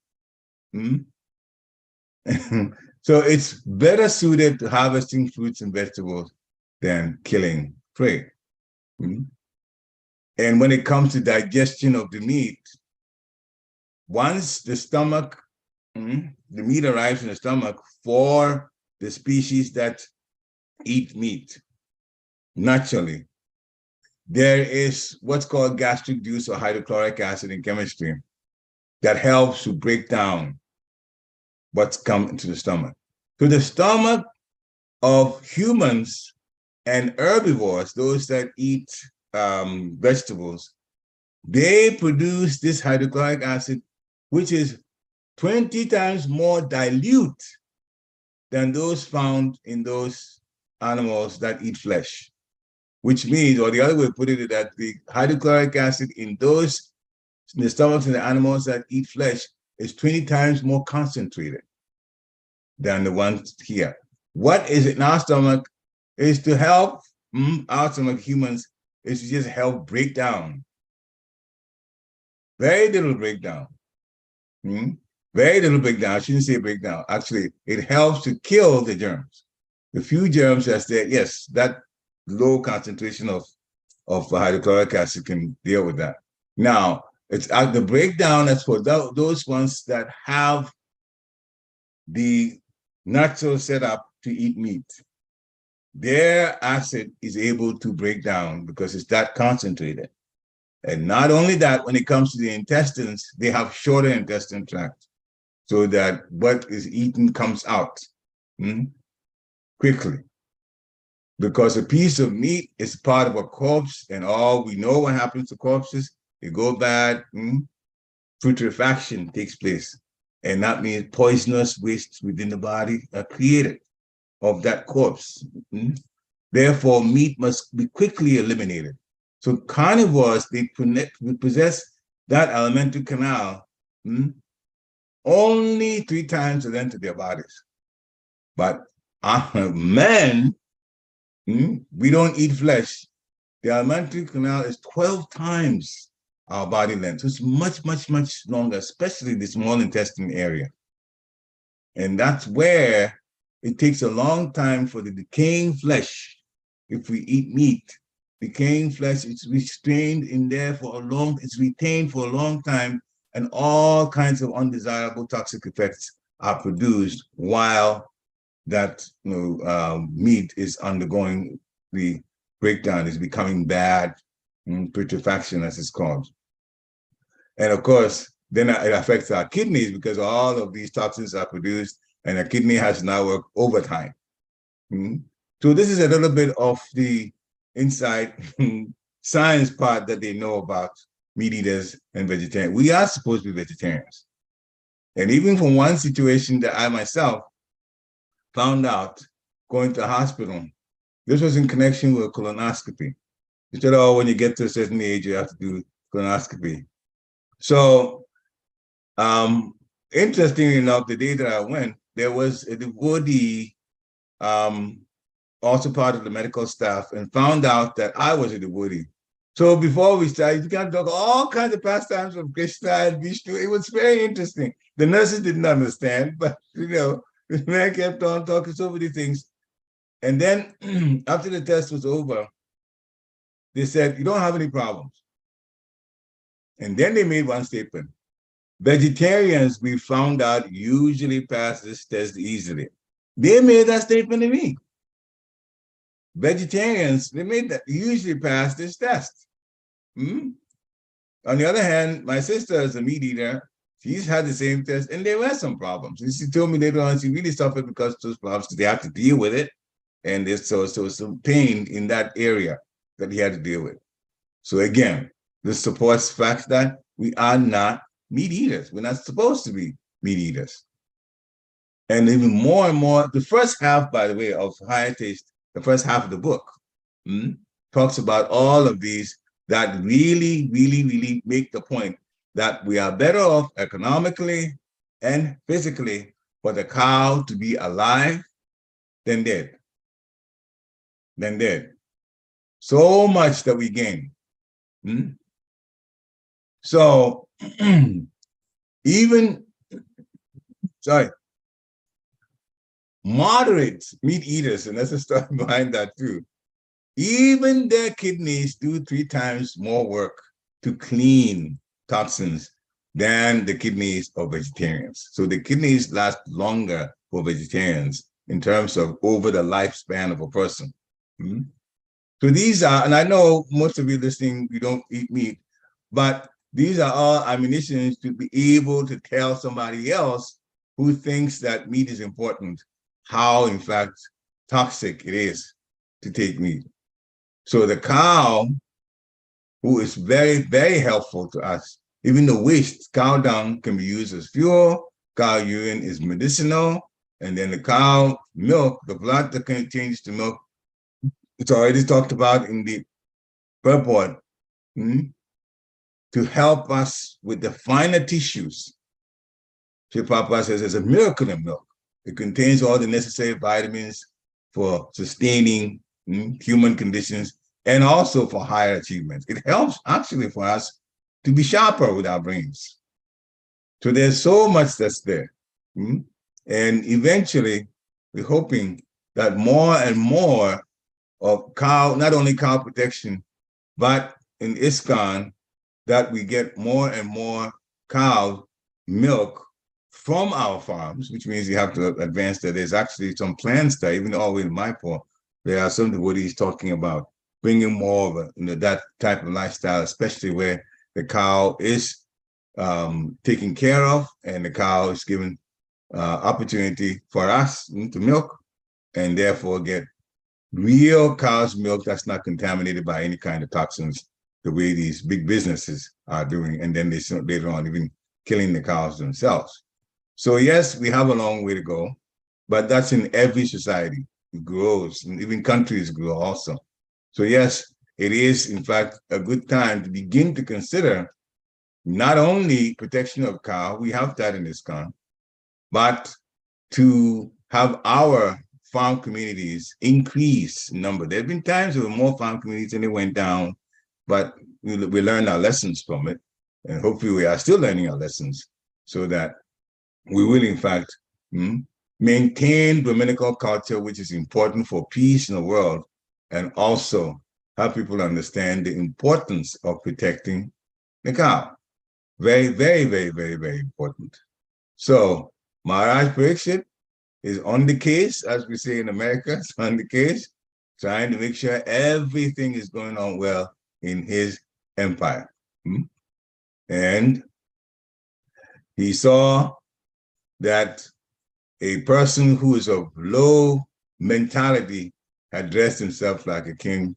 So it's better suited to harvesting fruits and vegetables than killing prey. And when it comes to digestion of the meat, once the stomach, the meat arrives in the stomach for the species that eat meat, naturally, there is what's called gastric juice or hydrochloric acid in chemistry that helps to break down what's come into the stomach. So the stomach of humans and herbivores, those that eat vegetables, they produce this hydrochloric acid, which is 20 times more dilute than those found in those animals that eat flesh, which means, or the other way of putting it, that the hydrochloric acid in the stomachs of the animals that eat flesh is 20 times more concentrated than the ones here. What is it in our stomach is to help our stomach, humans, is to just help break down. Very little breakdown. Very little breakdown. I shouldn't say breakdown. Actually, it helps to kill the germs. The few germs that's there, yes, that low concentration of hydrochloric acid can deal with that. Now, it's the breakdown that's for those ones that have the natural setup to eat meat. Their acid is able to break down because it's that concentrated. And not only that, when it comes to the intestines, they have shorter intestine tract so that what is eaten comes out quickly. Because a piece of meat is part of a corpse, and all we know what happens to corpses, they go bad, putrefaction takes place. And that means poisonous wastes within the body are created of that corpse. Therefore, meat must be quickly eliminated. So carnivores, they possess that alimentary canal only 3 times the length of their bodies. But men, we don't eat flesh. The alimentary canal is 12 times our body length. So it's much, much, much longer, especially the small intestine area. And that's where it takes a long time for the decaying flesh. If we eat meat, decaying flesh, it's restrained in there it's retained for a long time, and all kinds of undesirable toxic effects are produced while that meat is undergoing the breakdown, is becoming bad, putrefaction as it's called. And of course, then it affects our kidneys because all of these toxins are produced and the kidney has to now work overtime. So this is a little bit of the inside science part that they know about meat eaters and vegetarians. We are supposed to be vegetarians. And even from one situation that I myself found out going to the hospital, this was in connection with colonoscopy. They said, oh, when you get to a certain age, you have to do colonoscopy. So interestingly enough, the day that I went, there was a devotee, also part of the medical staff, and found out that I was a devotee. So before we started, you can talk all kinds of pastimes from Krishna and Vishnu. It was very interesting. The nurses didn't understand, but the man kept on talking so many things. And then after the test was over, they said, you don't have any problems. And then they made one statement. Vegetarians, we found out, usually pass this test easily. They made that statement to me. Vegetarians, they made that usually pass this test. On the other hand, my sister is a meat eater. She's had the same test, and there were some problems. And she told me later on she really suffered because of those problems, because they had to deal with it. And there's so some pain in that area that he had to deal with. So again, this supports the fact that we are not meat eaters. We're not supposed to be meat eaters. And even more and more, the first half, by the way, of Higher Taste, the first half of the book, talks about all of these that really, really, really make the point that we are better off economically and physically for the cow to be alive than dead. So much that we gain. So even, moderate meat eaters, and let's just start behind that too, even their kidneys do 3 times more work to clean toxins than the kidneys of vegetarians. So the kidneys last longer for vegetarians in terms of over the lifespan of a person. So these are, and I know most of you listening, you don't eat meat, but these are all ammunitions to be able to tell somebody else who thinks that meat is important, how in fact toxic it is to take meat. So the cow, who is very, very helpful to us, even the waste, cow dung can be used as fuel, cow urine is medicinal, and then the cow milk, the blood that can change to milk, it's already talked about in the purport, to help us with the finer tissues. Sri Prabhupada says there's a miracle in milk. It contains all the necessary vitamins for sustaining human conditions and also for higher achievements. It helps actually for us to be sharper with our brains. So there's so much that's there. And eventually, we're hoping that more and more of cow, not only cow protection, but in ISKCON, that we get more and more cow milk from our farms, which means you have to advance that. There's actually some plans there, even all the way in Maipur, there are some devotees talking about bringing more of that type of lifestyle, especially where the cow is taken care of and the cow is given opportunity for us to milk and therefore get real cow's milk that's not contaminated by any kind of toxins, the way these big businesses are doing, and then they later on even killing the cows themselves. So yes, we have a long way to go, but that's in every society. It grows, and even countries grow also. So yes, it is in fact a good time to begin to consider not only protection of cow, we have that in ISKCON, but to have our farm communities increase in number. There have been times there were more farm communities and they went down, but we learned our lessons from it. And hopefully we are still learning our lessons so that we will, in fact, maintain Brahminical culture, which is important for peace in the world, and also help people understand the importance of protecting the cow. Very, very, very, very, very important. So Maharaj Pariksit is on the case, as we say in America, it's on the case, trying to make sure everything is going on well in his empire. And he saw that a person who is of low mentality had dressed himself like a king,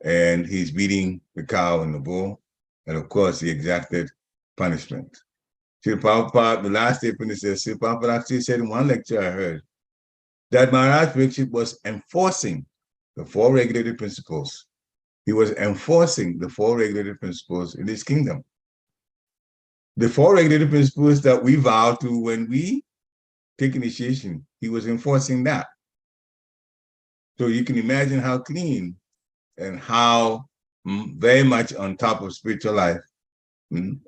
and he's beating the cow and the bull. And of course, he exacted punishment. Srila Prabhupada, the last statement, says, Srila Prabhupada actually said in one lecture I heard that Maharaj Pariksit was enforcing the 4 regulated principles. He was enforcing the 4 regulated principles in his kingdom. The 4 regulated principles that we vow to when we take initiation, he was enforcing that. So you can imagine how clean and how very much on top of spiritual life,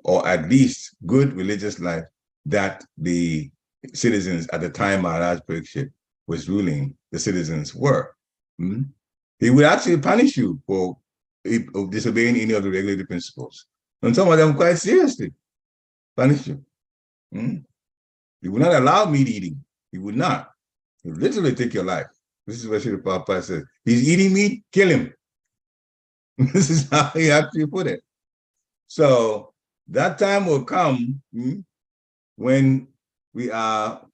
or at least good religious life, that the citizens at the time Maharaj Pariksit was ruling, the citizens were. He would actually punish you for disobeying any of the regulated principles. And some of them quite seriously punish you. He would not allow meat eating. He would not. He would literally take your life. This is what Srila Prabhupada says. He's eating meat, kill him. This is how he actually put it. So that time will come when we are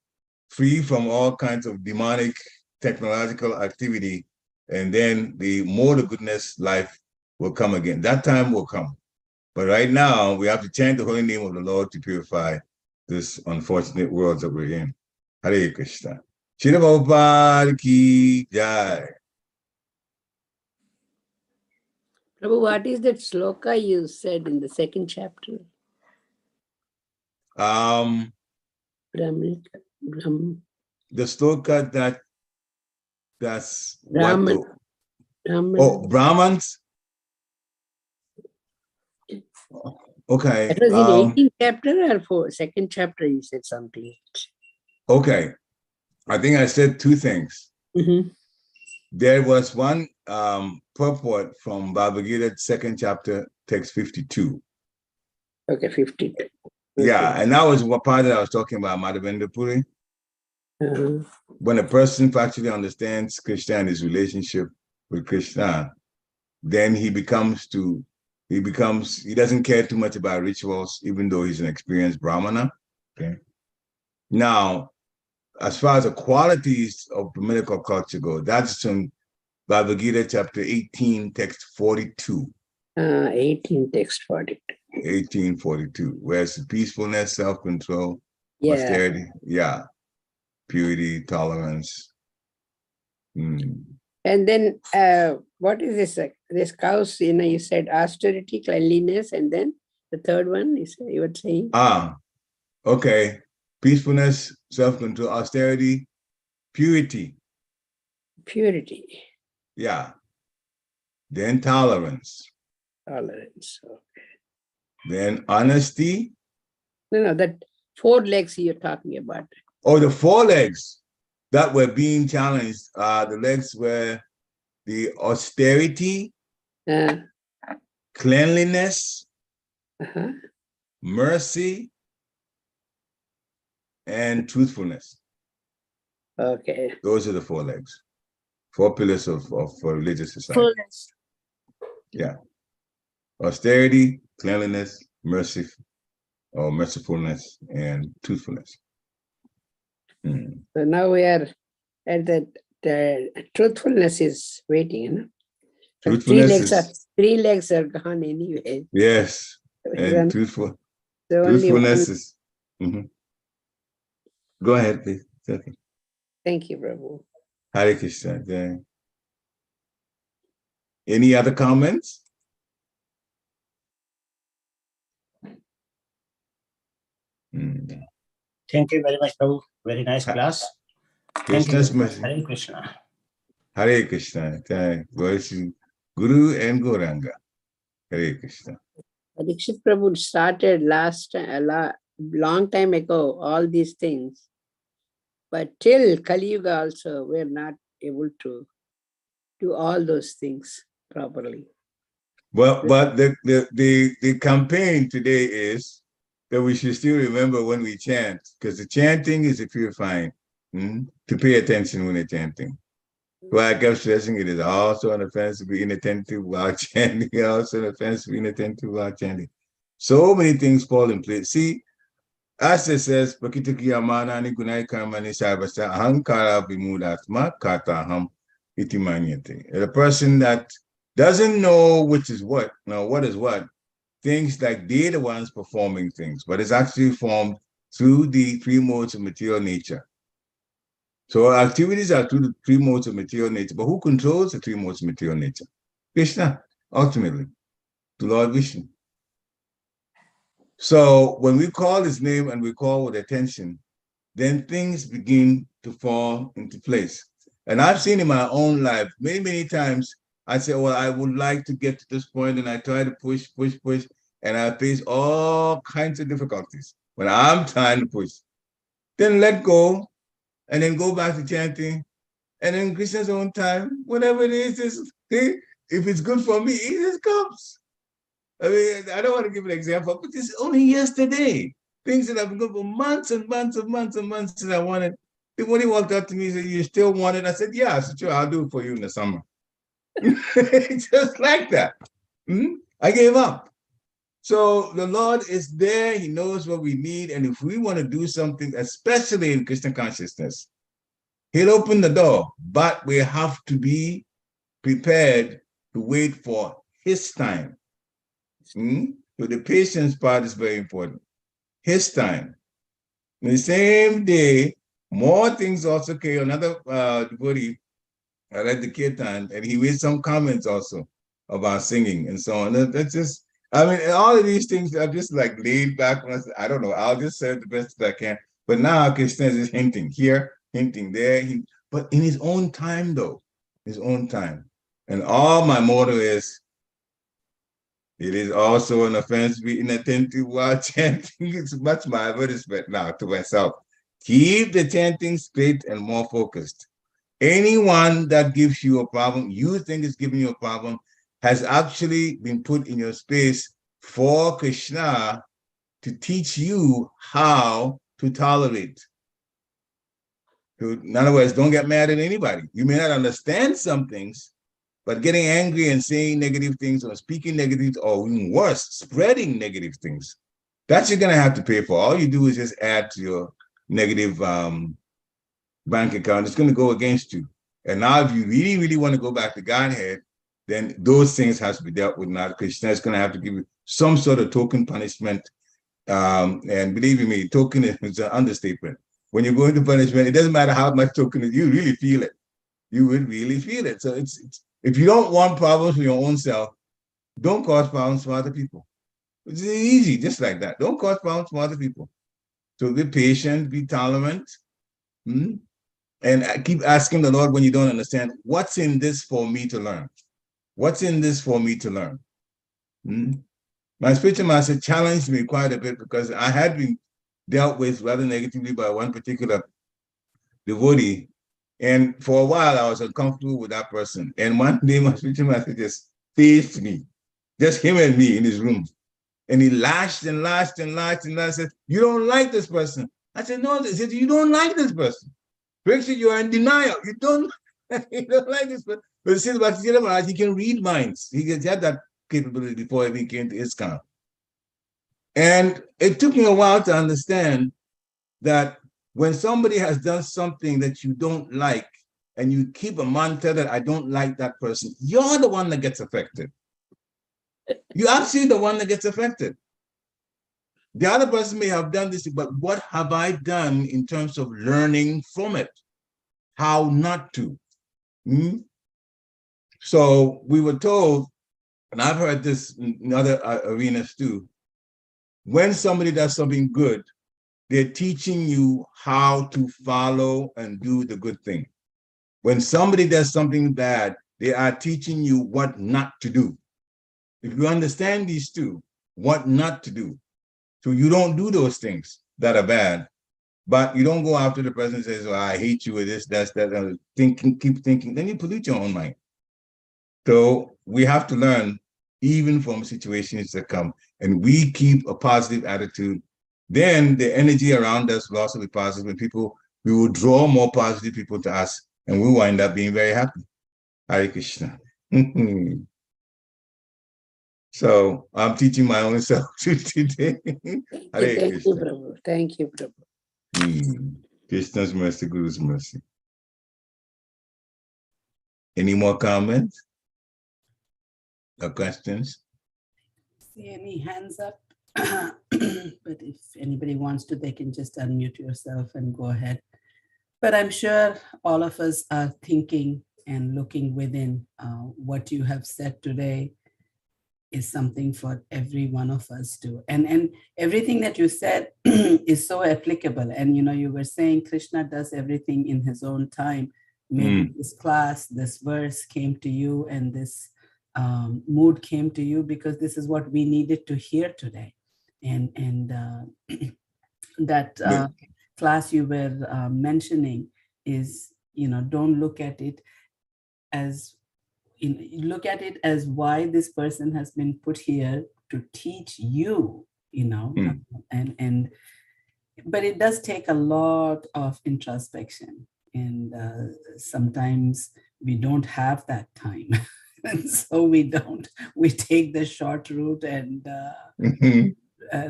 free from all kinds of demonic technological activity, and then the more the goodness life will come again. That time will come. But right now, we have to chant the holy name of the Lord to purify this unfortunate world that we're in. Hare Krishna. Srila Prabhupada ki jai. Prabhu, what is that sloka you said in the 2nd chapter? The sloka that's Brahman. Brahmans. Okay. That was in 18th chapter or 2nd chapter you said something. Okay. I think I said 2 things. There was one purport from Bhagavad Gita 2nd chapter, text 52. Okay, 52. Yeah, and that was what part that I was talking about, Madhavendra Puri. When a person actually understands Krishna and his relationship with Krishna, then he doesn't care too much about rituals, even though he's an experienced Brahmana. Okay. Now, as far as the qualities of Brahminical culture go, that's from Bhagavad Gita chapter 18, text 42. 18, text 42. 1842, whereas peacefulness, self-control, Yeah. austerity, purity, tolerance. And then what is this? This cows, you said austerity, cleanliness, and then the third one you were saying? Okay. Peacefulness, self-control, austerity, purity. Purity. Yeah. Then tolerance. Tolerance. Okay. Then honesty. No, that 4 legs you're talking about. Oh, the 4 legs that were being challenged. The legs were the austerity, cleanliness, mercy, and truthfulness. Okay. Those are the 4 legs. 4 pillars of religious society. Fullness. Yeah. Austerity, cleanliness, mercy, or mercifulness, and truthfulness. So now we are at the truthfulness is waiting. Truthfulness 3 legs are gone anyway. Yes. And truthfulness is. Go ahead, please. Okay. Thank you, Prabhu. Hare Krishna. Any other comments? Thank you very much, Prabhu. Very nice class. Thank you. Krishna's message. Hare Krishna. Hare Krishna. Thank you. Guru and Gauranga. Hare Krishna. Pariksit Prabhu started long time ago, all these things. But till Kali Yuga also, we're not able to do all those things properly. Well, but the campaign today is that we should still remember when we chant, because the chanting is a purifying, to pay attention when they're chanting. Well, I kept stressing it is also an offense to be inattentive while chanting, also an offense to be inattentive while chanting. So many things fall in place. See, as it says, Pakitaki Amana ni Gunai Karmani Sabasa Ahankara Vimudatma Kataham Itimanyate. The person that doesn't know which is what, now what is what, thinks like they're the ones performing things, but it's actually formed through the three modes of material nature. So activities are through the three modes of material nature, but who controls the three modes of material nature? Krishna, ultimately, the Lord Vishnu. So when we call his name and we call with attention, then things begin to fall into place. And I've seen in my own life, many, many times, I say, well, I would like to get to this point, and I try to push, and I face all kinds of difficulties when I'm trying to push. Then let go, and then go back to chanting, and in Krishna's own time, whatever it is, if it's good for me, it just comes. I mean, I don't want to give an example, but it's only yesterday. Things that have been good for months and months and months and months that I wanted. When he walked up to me and said, you still want it? I said, yeah, I said, sure, I'll do it for you in the summer. Just like that. I gave up. So the Lord is there. He knows what we need. And if we want to do something, especially in Krishna consciousness, he'll open the door, but we have to be prepared to wait for his time. So the patience part is very important. His time. In the same day, more things also came. Another devotee, I read the kirtan, and he made some comments also about singing and so on. That's just, I mean, all of these things are just like laid back. I don't know. I'll just say it the best that I can. But now Krishna is hinting here, hinting there, but in his own time, though, his own time. And all my motto is, it is also an offense to be inattentive while chanting. It's much my advertisement now to myself. Keep the chanting straight and more focused. Anyone that gives you a problem, you think is giving you a problem, has actually been put in your space for Krishna to teach you how to tolerate. In other words, don't get mad at anybody. You may not understand some things, but getting angry and saying negative things or speaking negative, or even worse, spreading negative things, that you're going to have to pay for. All you do is just add to your negative bank account. It's going to go against you. And now if you really, really want to go back to Godhead, then those things has to be dealt with now. Krishna is going to have to give you some sort of token punishment. And believe me, token is an understatement. When you go into punishment, it doesn't matter how much token, you really feel it. You will really feel it. So it's if you don't want problems for your own self, don't cause problems for other people. It's easy, just like that. Don't cause problems for other people. So be patient, be tolerant, and keep asking the Lord when you don't understand, what's in this for me to learn? What's in this for me to learn? My spiritual master challenged me quite a bit because I had been dealt with rather negatively by one particular devotee. And for a while, I was uncomfortable with that person. And one day, my spiritual master just faced me, just him and me in his room. And he lashed and lashed and lashed and lashed. Said, you don't like this person. I said, no, he said, you don't like this person. Pariksit, you are in denial. You don't like this person. But since Bhakti he can read minds. He had that capability before he came to ISKCON. And it took me a while to understand that when somebody has done something that you don't like, and you keep a mantra that I don't like that person, you're the one that gets affected. You're actually the one that gets affected. The other person may have done this, but what have I done in terms of learning from it? How not to? So we were told, and I've heard this in other arenas too, when somebody does something good, they're teaching you how to follow and do the good thing. When somebody does something bad, they are teaching you what not to do. If you understand these two, what not to do, so you don't do those things that are bad, but you don't go after the person and says, "Oh, I hate you," or this, that's that, keep thinking, then you pollute your own mind. So we have to learn, even from situations that come, and we keep a positive attitude, then the energy around us will also be positive, and people, we will draw more positive people to us, and we wind up being very happy. Hare Krishna. So I'm teaching my own self today. Hare Thank you, Krishna. Prabhu. Thank you, Prabhu. Krishna's mercy, Guru's mercy. Any more comments or questions? See any hands up? But if anybody wants to, they can just unmute yourself and go ahead. But I'm sure all of us are thinking and looking within. What you have said today is something for every one of us to. And everything that you said is so applicable. And you were saying Krishna does everything in his own time. Maybe this class, this verse came to you, and this mood came to you because this is what we needed to hear today. And that class you were mentioning is, don't look at it as, look at it as why this person has been put here to teach you, and but it does take a lot of introspection, and sometimes we don't have that time. And so we take the short route and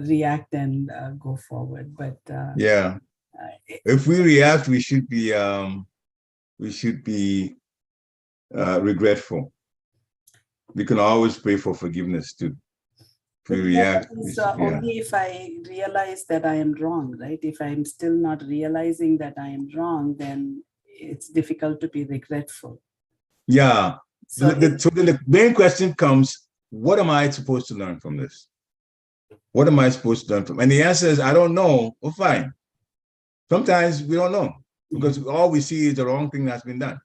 react and go forward. But yeah, if we react, we should be regretful. We can always pray for forgiveness too. If we react, only if I realize that I am wrong, right? If I'm still not realizing that I am wrong, then it's difficult to be regretful. Yeah. So then the main question comes, what am I supposed to learn from this? What am I supposed to learn from? And the answer is, I don't know. Well, fine. Sometimes we don't know, because all we see is the wrong thing that's been done.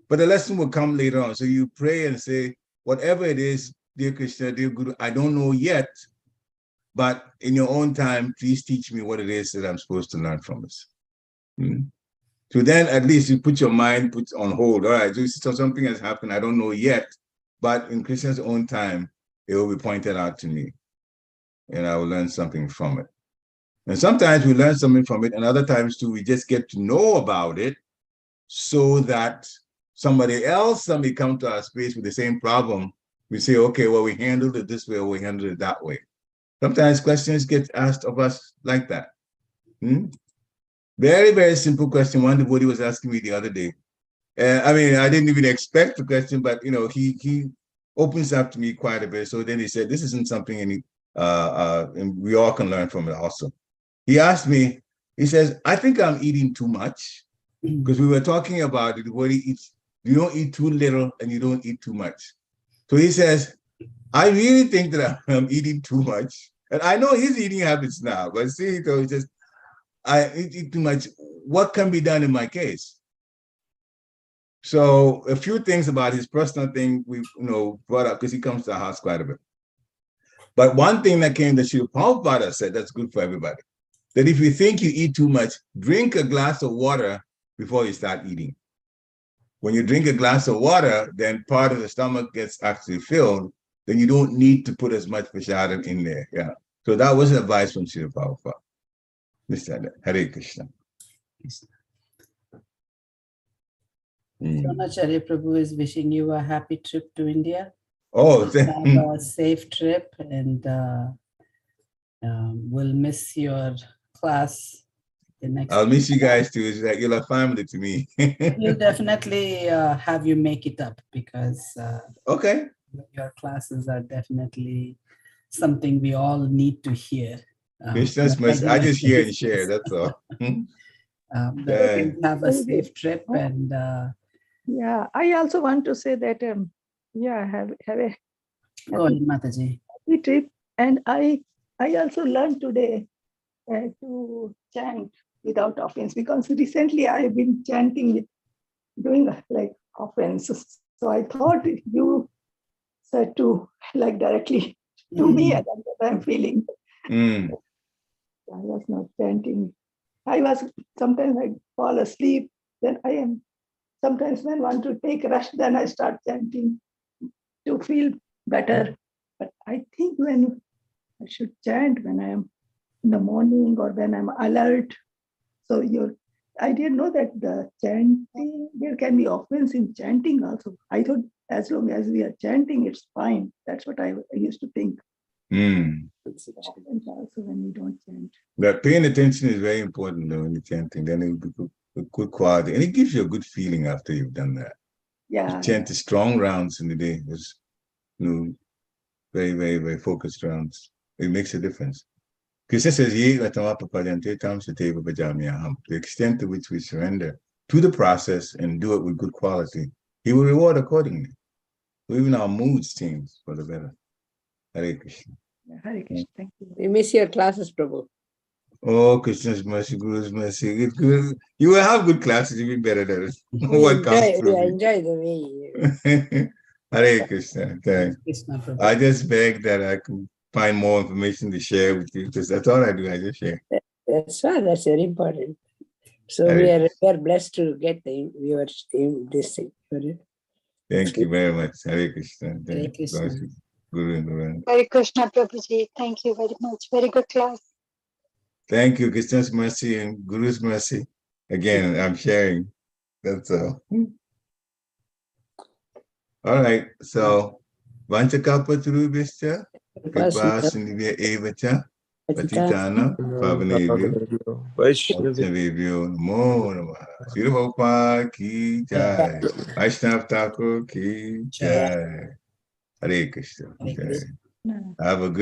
But the lesson will come later on. So you pray and say, whatever it is, dear Krishna, dear Guru, I don't know yet, but in your own time, please teach me what it is that I'm supposed to learn from this. So then at least you put your mind on hold. All right, so something has happened, I don't know yet, but in Krishna's own time, it will be pointed out to me, and I will learn something from it. And sometimes we learn something from it, and other times too, we just get to know about it so that somebody else may come to our space with the same problem. We say, okay, well, we handled it this way, or we handled it that way. Sometimes questions get asked of us like that. Very, very simple question. One devotee was asking me the other day. I mean, I didn't even expect the question, but he opens up to me quite a bit. So then he said, this isn't something and we all can learn from it also. He asked me, he says, I think I'm eating too much, because we were talking about the devotee eats, you don't eat too little and you don't eat too much. So he says, I really think that I'm eating too much. And I know his eating habits now, but see, so he says, I eat too much. What can be done in my case? So a few things about his personal thing we brought up, because he comes to our house quite a bit. But one thing that came that Srila Prabhupada said that's good for everybody, that if you think you eat too much, drink a glass of water before you start eating. When you drink a glass of water, then part of the stomach gets actually filled, then you don't need to put as much prasadam in there. Yeah. So that was advice from Srila Prabhupada. Mr. Hare Krishna. Dronacharya Prabhu is wishing you a happy trip to India. Oh, have a safe trip, and we'll miss your class the next. I'll miss you guys too. It's like you're a family to me. We'll definitely have you make it up, because okay, your classes are definitely something we all need to hear. Krishna's mercy. I just hear and share. That's all. Have a safe trip, and yeah, I also want to say that have a go ahead, Mataji. happy trip. And I also learned today to chant without offense, because recently I've been chanting with doing like offenses. So I thought you said to like directly to me, and that's what I'm feeling. Mm. I was not chanting. I was sometimes I fall asleep. Then I am sometimes when I want to take rest, then I start chanting to feel better. But I think when I should chant when I am in the morning or when I'm alert. So I didn't know that the chanting, there can be offense in chanting also. I thought as long as we are chanting, it's fine. That's what I used to think. Mm. Offense also when we don't chant. But paying attention is very important though when you're chanting. Then it will be good quality. And it gives you a good feeling after you've done that. Yeah. You chant the strong rounds in the day. It's very, very, very focused rounds. It makes a difference. Krishna says, the extent to which we surrender to the process and do it with good quality, he will reward accordingly. Even our moods change for the better. Hare Krishna. Hare Krishna. Thank you. We miss your classes, Prabhu. Oh, Krishna's mercy, Guru's mercy. It's good. You will have good classes, you'll be better at it. We What comes through me. enjoy the way you. Hare Krishna. Okay. Krishna Prabhu. I just beg that I can find more information to share with you, because that's all I do. I just share. That's why that's very important. So Hare we are blessed to get the viewers in this thing. Thank you very much. Hare Krishna. Hare Krishna. Guru and Guru. Hare Krishna, Prabhuji. Thank you very much. Very good class. Thank you, Krishna's mercy and Guru's mercy. Again, I'm sharing. That's all. All right. So, Vanchakapatarubhishcha, Kripa Sindhya Evacha, Patitana, Pavanebhyo, Vaishnavebhyo, Namo Namaha. Sri Prabhupada ki jai. Vaishnav Thakur ki jai. Hare Krishna. Hare Krishna. Have a good